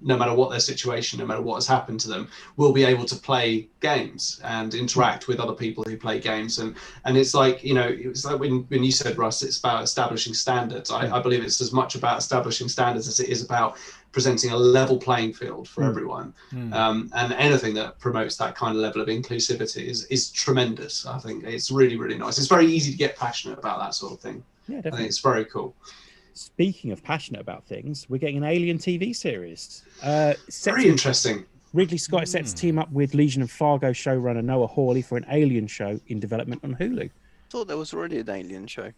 no matter what their situation, no matter what has happened to them, will be able to play games and interact with other people who play games. And it's like, you know, it's like when you said, Russ, it's about establishing standards. I believe it's as much about establishing standards as it is about presenting a level playing field for everyone. And anything that promotes that kind of level of inclusivity is tremendous. I think it's really, really nice. It's very easy to get passionate about that sort of thing. Yeah, definitely. I think it's very cool. Speaking of passionate about things, we're getting an Alien TV series. Very interesting. Ridley Scott is set to team up with Legion of Fargo showrunner Noah Hawley for an Alien show in development on Hulu. I thought there was already an Alien show.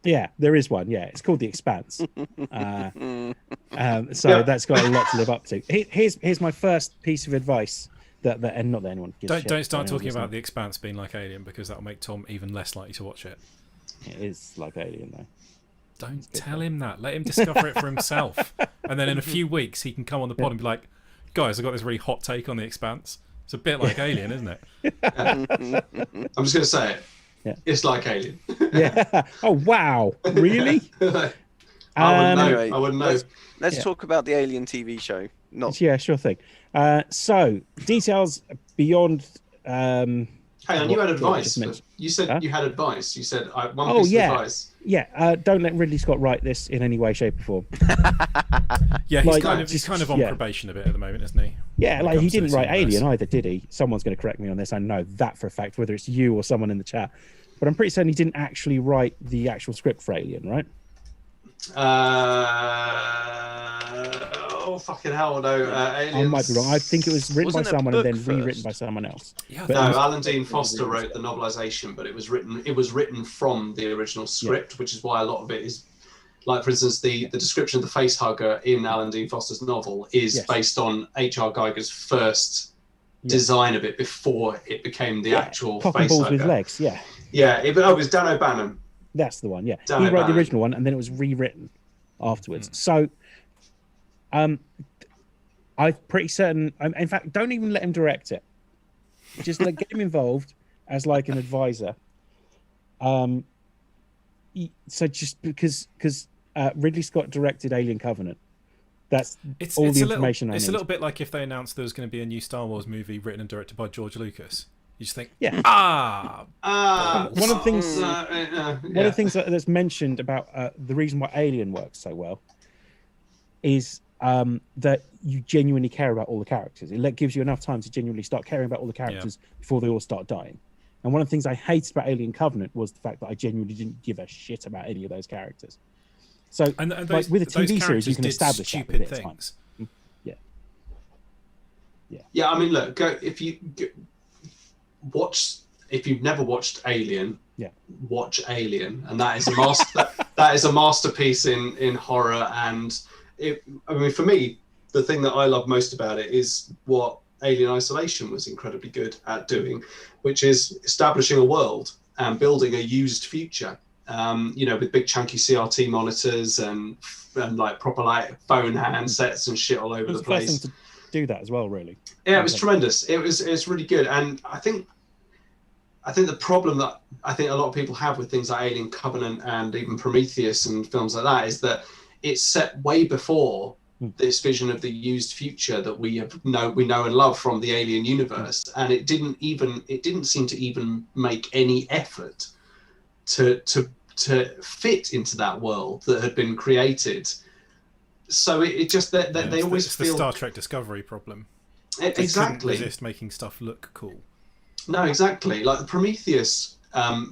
Yeah, there is one. Yeah, it's called The Expanse. So that's got a lot to live up to. Here's my first piece of advice that and not that anyone gives a shit. Don't start talking about The Expanse being like Alien, because that'll make Tom even less likely to watch it. It is like Alien, though. Don't tell him that. Let him discover it for himself. And then in a few weeks, he can come on the pod and be like, guys, I've got this really hot take on The Expanse. It's a bit like Alien, isn't it? I'm just going to say it. Yeah. It's like Alien. Yeah. Oh, wow. Really? I wouldn't know. Let's talk about the Alien TV show. Yeah, sure thing. So, details beyond... Hang on, you had advice. You said you had advice. You said one piece of advice. Yeah, don't let Ridley Scott write this in any way, shape, or form. Yeah, he's kind of on probation a bit at the moment, isn't he? Yeah, like he didn't write Alien either, did he? Someone's going to correct me on this. I know that for a fact, whether it's you or someone in the chat. But I'm pretty certain he didn't actually write the actual script for Alien, right? Oh, fucking hell, no. I might be wrong. I think it was written by someone and then rewritten by someone else. Yeah, no, Alan Dean Foster wrote the novelization, but it was written from the original script, which is why a lot of it is, like, for instance, the description of the face hugger in Alan Dean Foster's novel is based on H.R. Geiger's first design of it before it became the actual cock face and balls hugger. with legs, yeah. Yeah, it was Dan O'Bannon. That's the one, yeah. Dan he wrote O'Bannon. the original one and then it was rewritten afterwards. So, I'm pretty certain. In fact, don't even let him direct it. Just get him involved as like an advisor. So just because Ridley Scott directed Alien Covenant, that's all the information I need. It's a little bit like if they announced there was going to be a new Star Wars movie written and directed by George Lucas. You just think, one of the things that's mentioned about the reason why Alien works so well is that you genuinely care about all the characters. It gives you enough time to genuinely start caring about all the characters before they all start dying. And one of the things I hated about Alien Covenant was the fact that I genuinely didn't give a shit about any of those characters. So, and like with a TV series, you can establish stupid that things. Yeah. I mean, look, if you've never watched Alien, watch Alien, and that is a master. that is a masterpiece in horror. And I mean, for me, the thing that I love most about it is what Alien Isolation was incredibly good at doing, which is establishing a world and building a used future. With big chunky CRT monitors and like proper like phone handsets and shit all over the place. First thing to do that as well, really. Yeah, it was tremendous. It was really good, and I think the problem that I think a lot of people have with things like Alien Covenant and even Prometheus and films like that is that it's set way before this vision of the used future that we know and love from the Alien universe, and it didn't seem to even make any effort to fit into that world that had been created. So it just they always feel the Star Trek Discovery problem. Exactly. They resist making stuff look cool. No, exactly. Like the Prometheus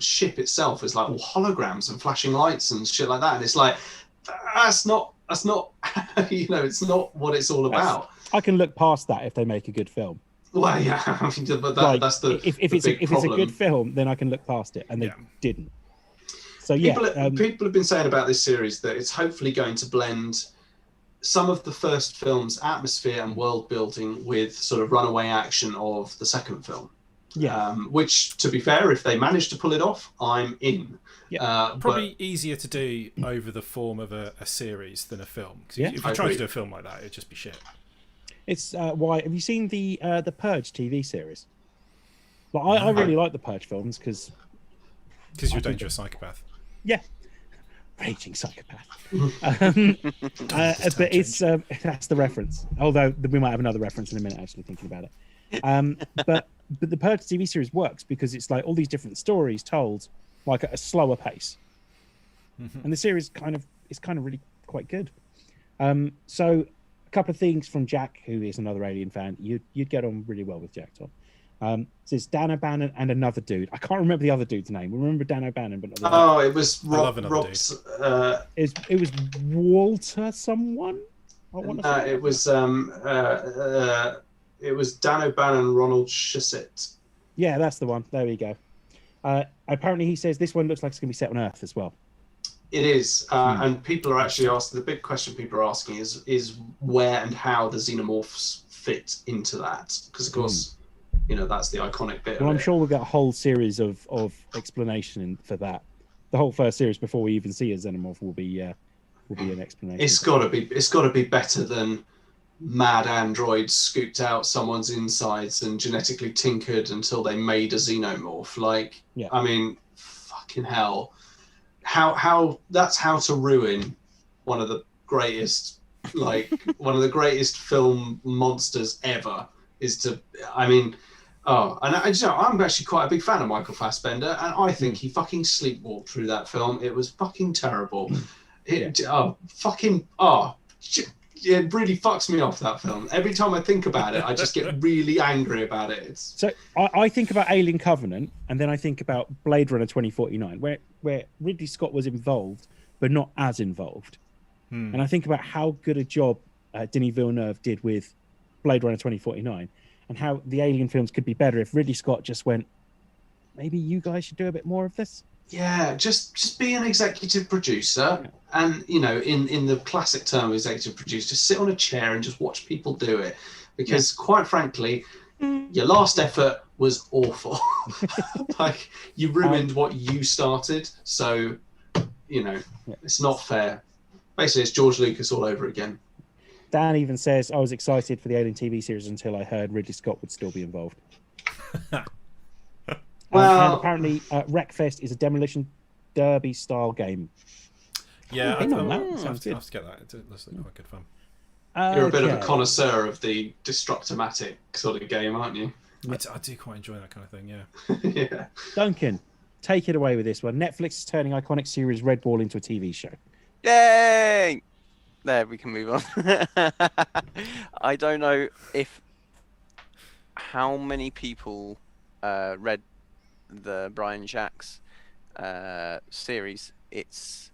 ship itself is like all holograms and flashing lights and shit like that, and it's like that's not it's not what it's all about. I can look past that if they make a good film. Well, yeah, but that's the if it's a good film, then I can look past it, and they didn't. So people have been saying about this series that it's hopefully going to blend some of the first film's atmosphere and world building with sort of runaway action of the second film. Yeah. Which, to be fair, if they manage to pull it off, I'm in. Yeah. Probably easier to do over the form of a series than a film. Because if you try to do a film like that, it'd just be shit. It's why have you seen the Purge TV series? Like, I really like the Purge films because you're a dangerous psychopath. Yeah, raging psychopath. But it's that's the reference. Although we might have another reference in a minute. Actually, thinking about it. But the Purge TV series works because it's like all these different stories told like at a slower pace, and the series is really quite good. So a couple of things from Jack, who is another Alien fan. You'd get on really well with Jack, Tom. Says Dan O'Bannon and another dude. I can't remember the other dude's name. We remember Dan O'Bannon, but not the other. It was Rob's. It was Walter someone. It was Dan O'Bannon, Ronald Shusett. Yeah, that's the one. There we go. Apparently, he says this one looks like it's going to be set on Earth as well. It is, and people are actually asking. The big question people are asking is where and how the xenomorphs fit into that, because of course. That's the iconic bit. Well, I'm sure we'll get a whole series of explanation for that. The whole first series before we even see a xenomorph will be an explanation. It's got to be better than mad androids scooped out someone's insides and genetically tinkered until they made a xenomorph. Like, yeah. I mean, fucking hell, how that's how to ruin one of the greatest film monsters ever. I'm actually quite a big fan of Michael Fassbender, and I think he fucking sleepwalked through that film. It was fucking terrible. It really fucks me off, that film. Every time I think about it, I just get really angry about it. So I think about Alien Covenant, and then I think about Blade Runner 2049, where Ridley Scott was involved, but not as involved. And I think about how good a job Denis Villeneuve did with Blade Runner 2049, and how the Alien films could be better if Ridley Scott just went, maybe you guys should do a bit more of this. Yeah, just be an executive producer, and in the classic term of executive producer, just sit on a chair and just watch people do it. Because quite frankly, your last effort was awful. Like, you ruined what you started, so it's not fair. Basically, it's George Lucas all over again. Dan even says, I was excited for the Alien TV series until I heard Ridley Scott would still be involved. And apparently, Wreckfest is a demolition derby style game. Yeah, I have to get that. It looks like quite good fun. You're a bit of a connoisseur of the Destructomatic sort of game, aren't you? I do quite enjoy that kind of thing, yeah. Yeah. Duncan, take it away with this one. Netflix is turning iconic series Redwall into a TV show. Yay! There, we can move on. I don't know how many people read the Brian Jacques series. It's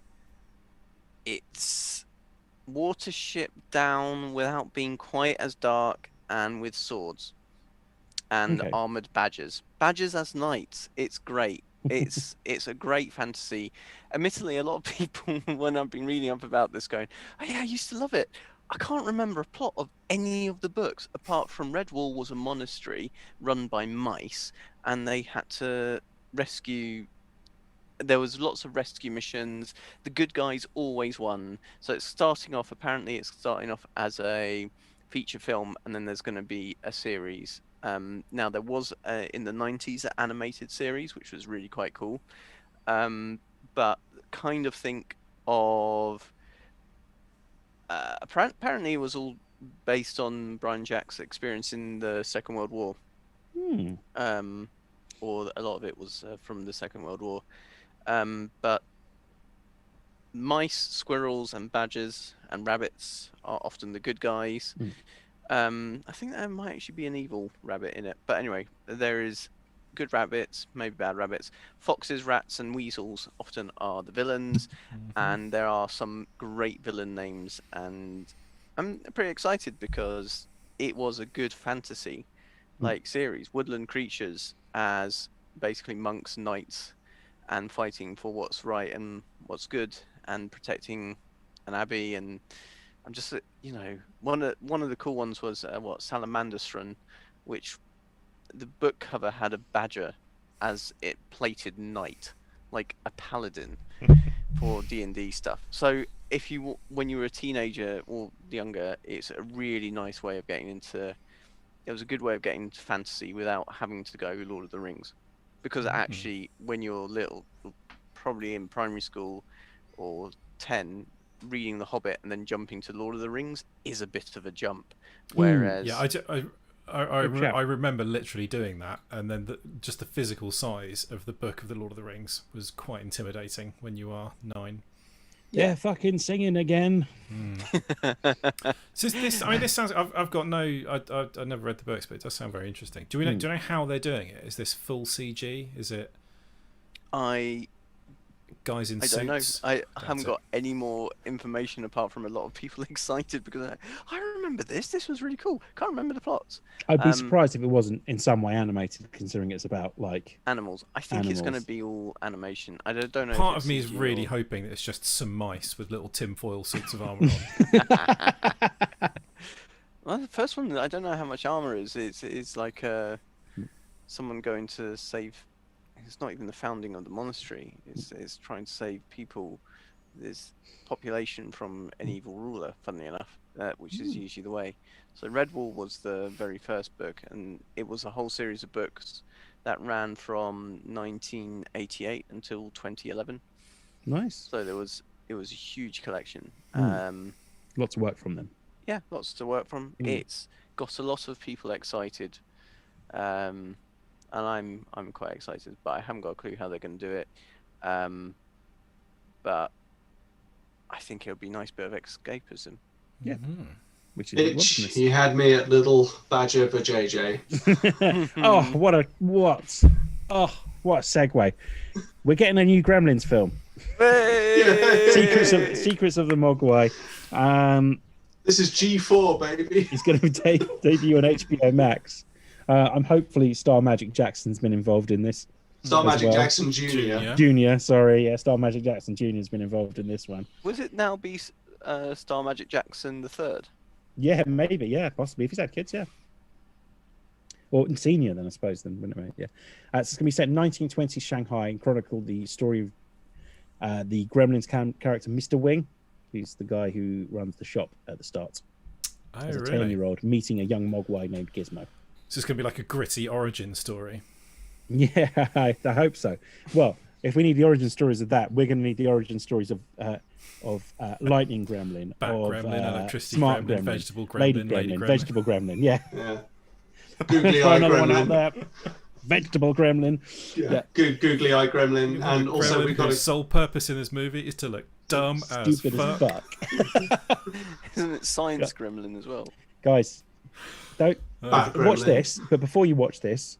Watership Down without being quite as dark, and with swords and armored badgers as knights. It's great. It's a great fantasy. Admittedly, a lot of people, when I've been reading up about this, going, "Oh yeah, I used to love it." I can't remember a plot of any of the books apart from Redwall was a monastery run by mice, and they had to rescue. There was lots of rescue missions. The good guys always won. So apparently it's starting off as a feature film, and then there's going to be a series. Now there was in the 90s an animated series, which was really quite cool. But kind of think of apparently it was all based on Brian Jack's experience in the Second World War. Or a lot of it was from the Second World War. But mice, squirrels, and badgers and rabbits are often the good guys. I think there might actually be an evil rabbit in it. But anyway, there is good rabbits, maybe bad rabbits. Foxes, rats, and weasels often are the villains. And there are some great villain names. And I'm pretty excited because it was a good fantasy like series. Woodland creatures as basically monks, knights, and fighting for what's right and what's good, and protecting an abbey. And I'm just, one of the cool ones was Salamanderstrand, which the book cover had a badger as it plated knight, like a paladin for D&D stuff. So if when you were a teenager or younger, it's a really nice way of getting into. It was a good way of getting into fantasy without having to go Lord of the Rings, because actually, when you're little, probably in primary school or 10, reading The Hobbit and then jumping to Lord of the Rings is a bit of a jump. Whereas, I remember literally doing that, and then just the physical size of the book of the Lord of the Rings was quite intimidating when you are 9. Yeah, fucking singing again. So this sounds. I've got no. I never read the books, but it does sound very interesting. Do we know? Do you know how they're doing it? Is this full CG? Is it? Guys in suits? I don't know. I haven't got any more information apart from a lot of people excited because I remember this. This was really cool. Can't remember the plots. I'd be surprised if it wasn't in some way animated, considering it's about animals. I think it's going to be all animation. I don't know. Part of me is really hoping that it's just some mice with little tinfoil suits of armor on. Well, the first one, I don't know how much armor is. It's like someone going to save. It's not even the founding of the monastery. It's trying to save people, this population from an evil ruler, funnily enough, which is usually the way. So Redwall was the very first book, and it was a whole series of books that ran from 1988 until 2011. Nice. So it was a huge collection. Lots of work from them. Yeah, lots to work from. It's got a lot of people excited. And I'm quite excited, but I haven't got a clue how they're going to do it. But I think it'll be a nice bit of escapism. Yeah. Which is you had me at little badger for JJ. what a segue. We're getting a new Gremlins film. Secrets of the Mogwai. This is G4, baby. It's going to debut on HBO Max. I'm hopefully Star Magic Jackson's been involved in this. Star Magic Jackson Jr. Junior, sorry. Yeah, Star Magic Jackson Jr. has been involved in this one. Was it now be Star Magic Jackson the third? Yeah, maybe. Yeah, possibly. If he's had kids, yeah. Or senior, then I suppose, wouldn't it? Yeah. It's going to be set in 1920 Shanghai and chronicle the story of the Gremlins character, Mr. Wing, who's the guy who runs the shop at the start. As a 10-year-old meeting a young Mogwai named Gizmo. So it's going to be like a gritty origin story. Yeah, I hope so. Well, if we need the origin stories of that, we're going to need the origin stories of Lightning Gremlin, Bat of Gremlin, Electricity Smart Gremlin, Vegetable Gremlin, Lady Gremlin, Vegetable Gremlin. Yeah. Googly Throw Eye another one out Gremlin. there. Vegetable Gremlin. Yeah. Googly Eye Gremlin, and also we got his sole purpose in this movie is to look dumb as fuck. Isn't it Science Gremlin as well? Guys, don't watch this, but before you watch this,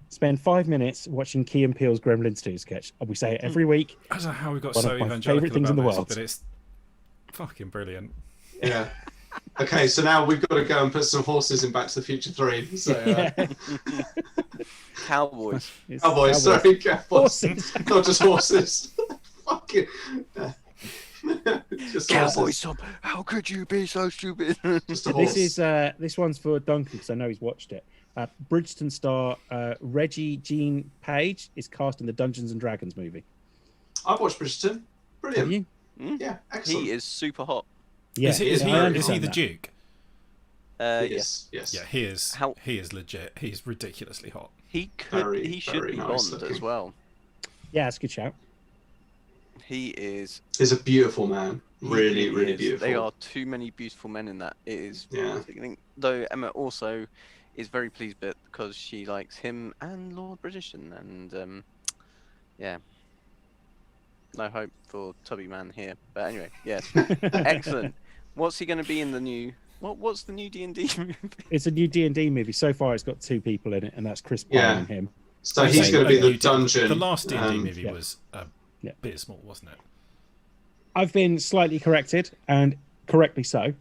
spend 5 minutes watching Key and Peele's Gremlins 2 sketch. We say it every week. I don't know how we got One so of my evangelical favourite things about in the this, world. but it's fucking brilliant. Yeah. Okay, so now we've got to go and put some horses in Back to the Future 3. So, Cowboys. Cowboys. Horses. Not just horses. Fucking. Just Cowboys, Tom. How could you be so stupid? Just a horse. This one's for Duncan because I know he's watched it. Bridgerton star Reggie Jean Page is cast in the Dungeons and Dragons movie. I've watched Bridgerton. Brilliant. Have you? Yeah, excellent. He is super hot. Yeah, is he the Duke? Yes. Yeah, he is. He is legit. He's ridiculously hot. He should be nice Bond looking. as well. Yeah, that's a good shout. He's a beautiful man. Really, really beautiful. They are too many beautiful men in that. It is. Yeah. Though Emma also is very pleased because she likes him and Lord Bridgerton, and yeah. No hope for Tubby Man here, but anyway, yes, excellent. What's he going to be in the new? What's the new D&D movie? It's a new D&D movie. So far, it's got 2 people in it, and that's Chris Pine and him. So he's going to be the dungeon. The last D&D movie was abysmal, wasn't it? I've been slightly corrected, and correctly so.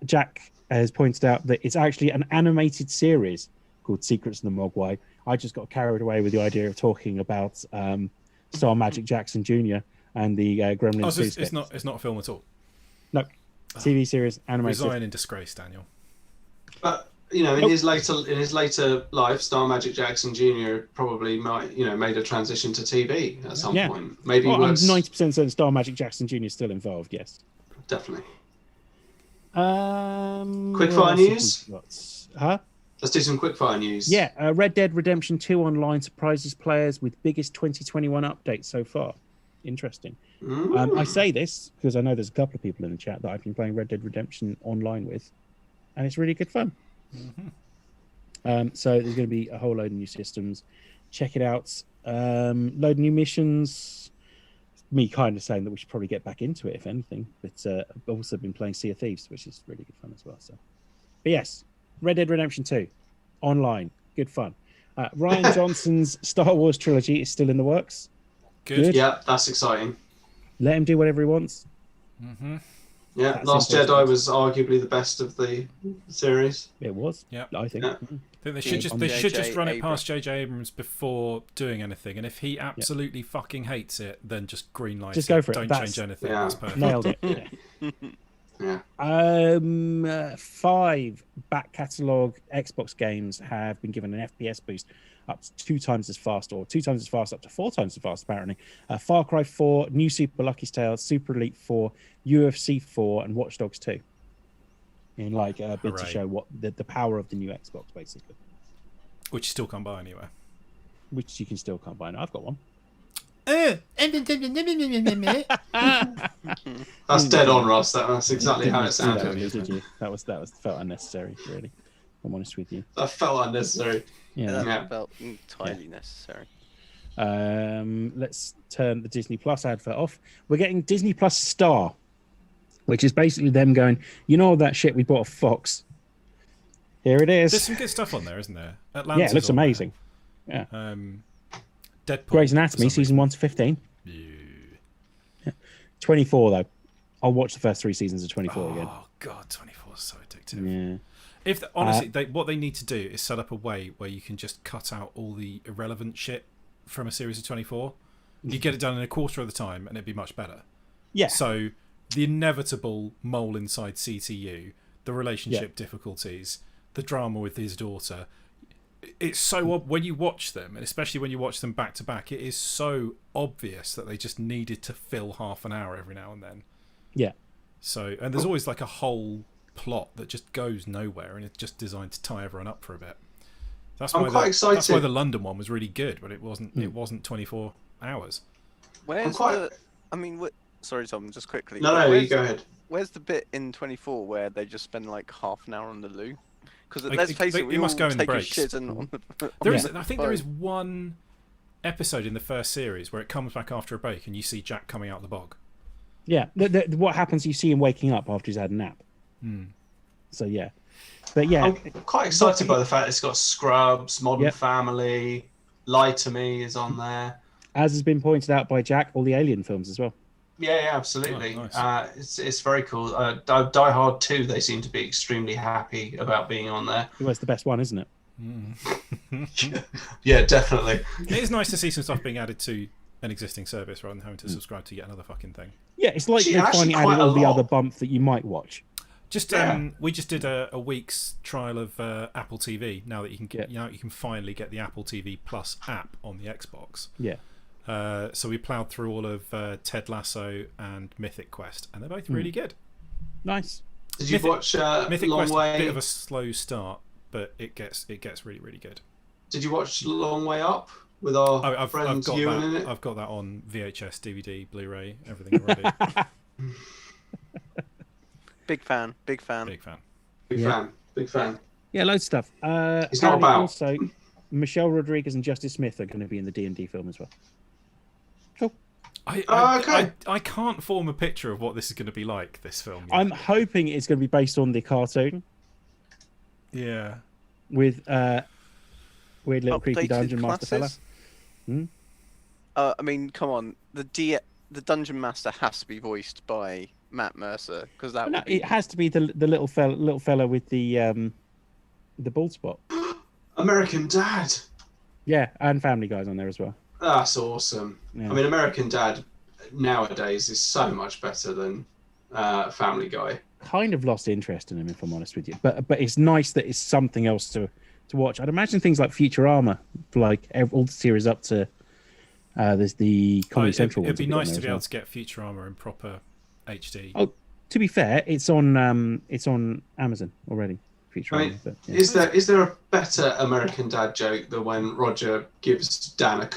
Jack has pointed out that it's actually an animated series called Secrets of the Mogwai. I just got carried away with the idea of talking about Star Magic Jackson Jr. and the Gremlins 2 skits. It's not a film at all. No, TV series, animated. Resign in disgrace, Daniel. But in his later life, Star Magic Jackson Jr. probably made a transition to TV at some point. Maybe I'm 90% certain Star Magic Jackson Jr. is still involved. Yes, definitely. Quickfire news. Huh? Let's do some quickfire news. Yeah, Red Dead Redemption 2 Online surprises players with biggest 2021 update so far. Interesting. I say this because I know there's a couple of people in the chat that I've been playing Red Dead Redemption Online with, and it's really good fun. So there's going to be a whole load of new systems. Check it out. Load of new missions. Me kind of saying that we should probably get back into it, if anything. But I've also been playing Sea of Thieves, which is really good fun as well. So, but yes. Red Dead Redemption 2, online, good fun. Ryan Johnson's Star Wars trilogy is still in the works. Good. Yeah, that's exciting. Let him do whatever he wants. Yeah, that's Last Jedi was arguably the best of the series. It was. Yeah, I think. Yeah. I think they should just run it past J.J. Abrams before doing anything, and if he absolutely fucking hates it, then just greenlight. Just go for it. Don't change anything. Yeah. That's perfect. Nailed it. Yeah. 5 back catalogue Xbox games have been given an FPS boost up to 2 times as fast, or 2 times as fast up to 4 times as fast apparently. Far Cry 4, New Super Lucky's Tale, Super Elite 4, UFC 4 and Watch Dogs 2 in like a bit to show what the power of the new Xbox basically, which you still can't buy anywhere. Which you can still can't buy. I've got one. That's dead on, Ross. That's exactly how it sounded. Did you? That was felt unnecessary, really. I'm honest with you. That felt unnecessary. Yeah, that felt entirely necessary. Let's turn the Disney Plus advert off. We're getting Disney Plus Star, which is basically them going, all that shit we bought off Fox. Here it is. There's some good stuff on there, isn't there? Atlantis it looks amazing. There. Yeah. Deadpool. Grey's Anatomy, season 1 to 15. Yeah. 24 though. I'll watch the first 3 seasons of 24 again. Oh god, 24 is so addictive. Yeah. If honestly, what they need to do is set up a way where you can just cut out all the irrelevant shit from a series of 24. You get it done in a quarter of the time, and it'd be much better. Yeah. So the inevitable mole inside CTU, the relationship difficulties, the drama with his daughter. It's so when you watch them, and especially when you watch them back to back, it is so obvious that they just needed to fill half an hour every now and then. Yeah. So, and there's always like a whole plot that just goes nowhere, and it's just designed to tie everyone up for a bit. That's why that's why the London one was really good, but it wasn't. It wasn't 24 hours. Sorry, Tom. Just quickly. No, you go ahead. Where's the bit in 24 where they just spend like half an hour on the loo? Because let's face it, we must go in the take a breaks. shit on There is, I think there is one episode in the first series where it comes back after a break, and you see Jack coming out of the bog. Yeah, what happens? You see him waking up after he's had a nap. So yeah, but yeah, I'm quite excited by the fact it's got Scrubs, Modern Family, Lie to Me is on there. As has been pointed out by Jack, all the Alien films as well. Yeah, absolutely. Oh, nice. It's very cool. Die Hard 2, they seem to be extremely happy about being on there. It was the best one, isn't it? Yeah, definitely. It is nice to see some stuff being added to an existing service rather than having to subscribe to yet another fucking thing. Yeah, it's like they finally added all the other bump that you might watch. We just did a week's trial of Apple TV. Now that you can get, you can finally get the Apple TV Plus app on the Xbox. Yeah. So we ploughed through all of Ted Lasso and Mythic Quest, and they're both really good. Nice. Did you watch Mythic Long Quest? Way? A bit of a slow start, but it gets really, really good. Did you watch Long Way Up with our friend Ewan in it? I've got that on VHS, DVD, Blu-ray, everything already. Big fan. Big fan. Yeah, loads of stuff. It's not about. Also, Michelle Rodriguez and Justice Smith are going to be in the D&D film as well. Cool. I can't form a picture of what this is going to be like, this film. Yet. I'm hoping it's going to be based on the cartoon. Yeah. With weird little Updated creepy dungeon master fella. classes? I mean, come on. The dungeon master has to be voiced by Matt Mercer, because that would be... It has to be the little fella with the bald spot. American Dad. Yeah, and Family Guy's on there as well. That's awesome. Yeah. I mean, American Dad nowadays is so much better than Family Guy. Kind of lost interest in him, if I'm honest with you. But it's nice that it's something else to watch. I'd imagine things like Futurama, like all the series up to there's the Comedy Central. It'd be nice to be able to get Futurama in proper HD. Oh, to be fair, it's on Amazon already. I mean, is there a better American Dad joke than when Roger gives Stan a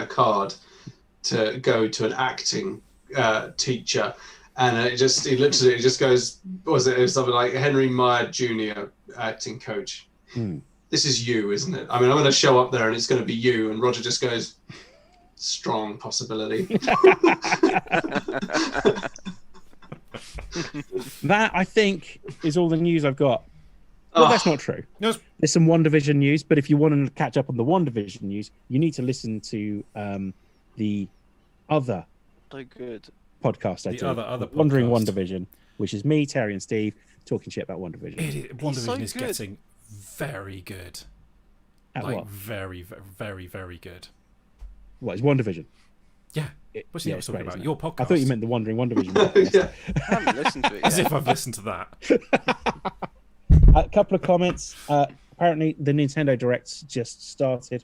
card to go to an acting teacher, and he looks at it, it just goes, what was it? It was something like Henry Meyer Jr. acting coach. This is you, isn't it? I mean, I'm going to show up there and it's going to be you, and Roger just goes, strong possibility. That, I think, is all the news I've got. Well, that's not true. No. There's some WandaVision news, but if you want to catch up on the WandaVision news, you need to listen to the other podcast I do, other Wandering podcast. WandaVision, which is me, Terry, and Steve talking shit about WandaVision. WandaVision is getting very good. At like what? Very, very, very good. What is WandaVision? Yeah. What's he talking about? Your podcast. I thought you meant the Wandering WandaVision. Yeah. I haven't listened to it yet. As if I've listened to that. A couple of comments. Apparently, the Nintendo Direct's just started.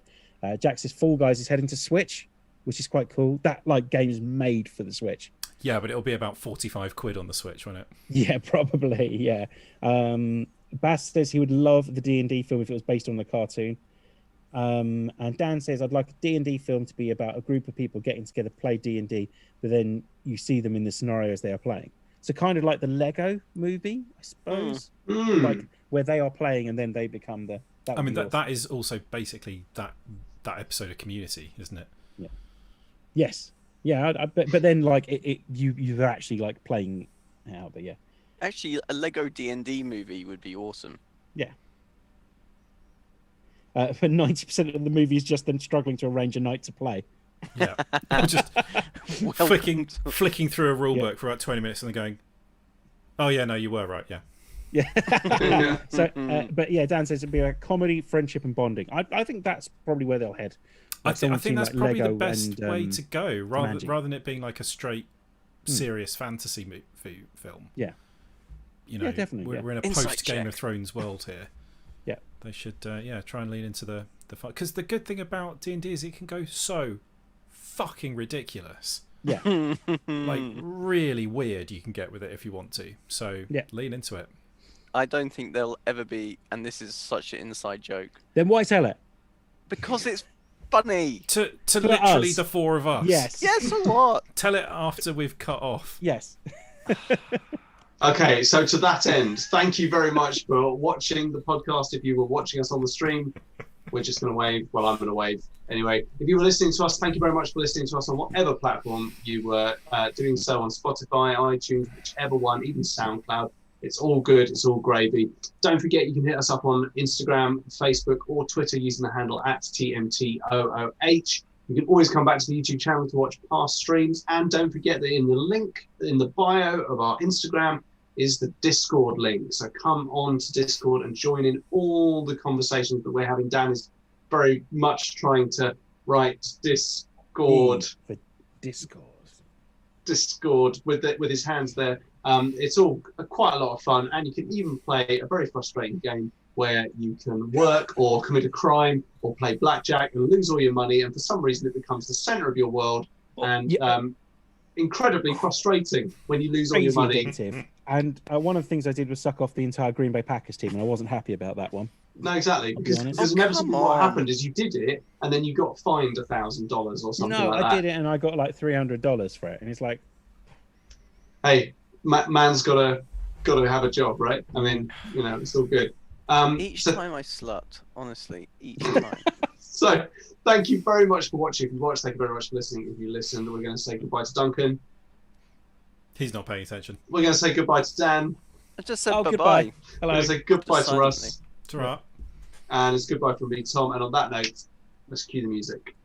Jack says Fall Guys is heading to Switch, which is quite cool. That game is made for the Switch. Yeah, but it'll be about 45 quid on the Switch, won't it? Yeah, probably. Yeah. Bass says he would love the D&D film if it was based on the cartoon. And Dan says, I'd like a D&D film to be about a group of people getting together, play D&D, but then you see them in the scenarios they are playing. So kind of like the Lego movie, I suppose. Like where they are playing and then they become the... That is also basically that episode of Community, isn't it? Yeah. Yes. Yeah, but then like you're actually like playing out, but yeah. Actually, a Lego D&D movie would be awesome. Yeah. For 90% of the movie is just them struggling to arrange a night to play. Yeah. Just flicking through a rule book for about 20 minutes and then going, oh yeah, no, you were right, yeah. Yeah. So, but yeah, Dan says it'd be a comedy, friendship, and bonding. I think that's probably where they'll head. Like I think that's like probably Lego the best way to go, rather than it being like a straight, serious fantasy film. Yeah. You know, yeah, definitely. We're in a post Game of Thrones world here. Yeah. They should, try and lean into the fun. Because the good thing about D&D is it can go so fucking ridiculous. Yeah. Like really weird you can get with it if you want to. So lean into it. I don't think there'll ever be, and this is such an inside joke. Then why tell it? Because it's funny. To literally us. The four of us. Yes. Yes, so what? Tell it after we've cut off. Yes. Okay, so to that end, thank you very much for watching the podcast. If you were watching us on the stream, we're just going to wave. Well, I'm going to wave. Anyway, if you were listening to us, thank you very much for listening to us on whatever platform you were doing so on Spotify, iTunes, whichever one, even SoundCloud. It's all good. It's all gravy. Don't forget, you can hit us up on Instagram, Facebook, or Twitter using the handle @TMTOOH. You can always come back to the YouTube channel to watch past streams. And don't forget that in the link in the bio of our Instagram is the Discord link. So come on to Discord and join in all the conversations that we're having. Dan is very much trying to write Discord. For Discord with his hands there. It's all quite a lot of fun, and you can even play a very frustrating game where you can work or commit a crime or play blackjack and lose all your money, and for some reason it becomes the center of your world, and incredibly frustrating when you lose all your money. Addictive. And one of the things I did was suck off the entire Green Bay Packers team, and I wasn't happy about that one. No, exactly, because inevitably what happened is you did it, and then you got fined $1,000 or something like that. No, I did it, and I got like $300 for it, and it's like, hey, man's got to have a job, right? I mean, it's all good. Each time I slut, honestly, each time. So, thank you very much for watching. If you watched, thank you very much for listening. If you listened, we're going to say goodbye to Duncan. He's not paying attention. We're going to say goodbye to Dan. I just said bye-bye. Goodbye. Hello. We're going to say goodbye to Russ. Ta-ra. And it's goodbye from me, Tom. And on that note, let's cue the music.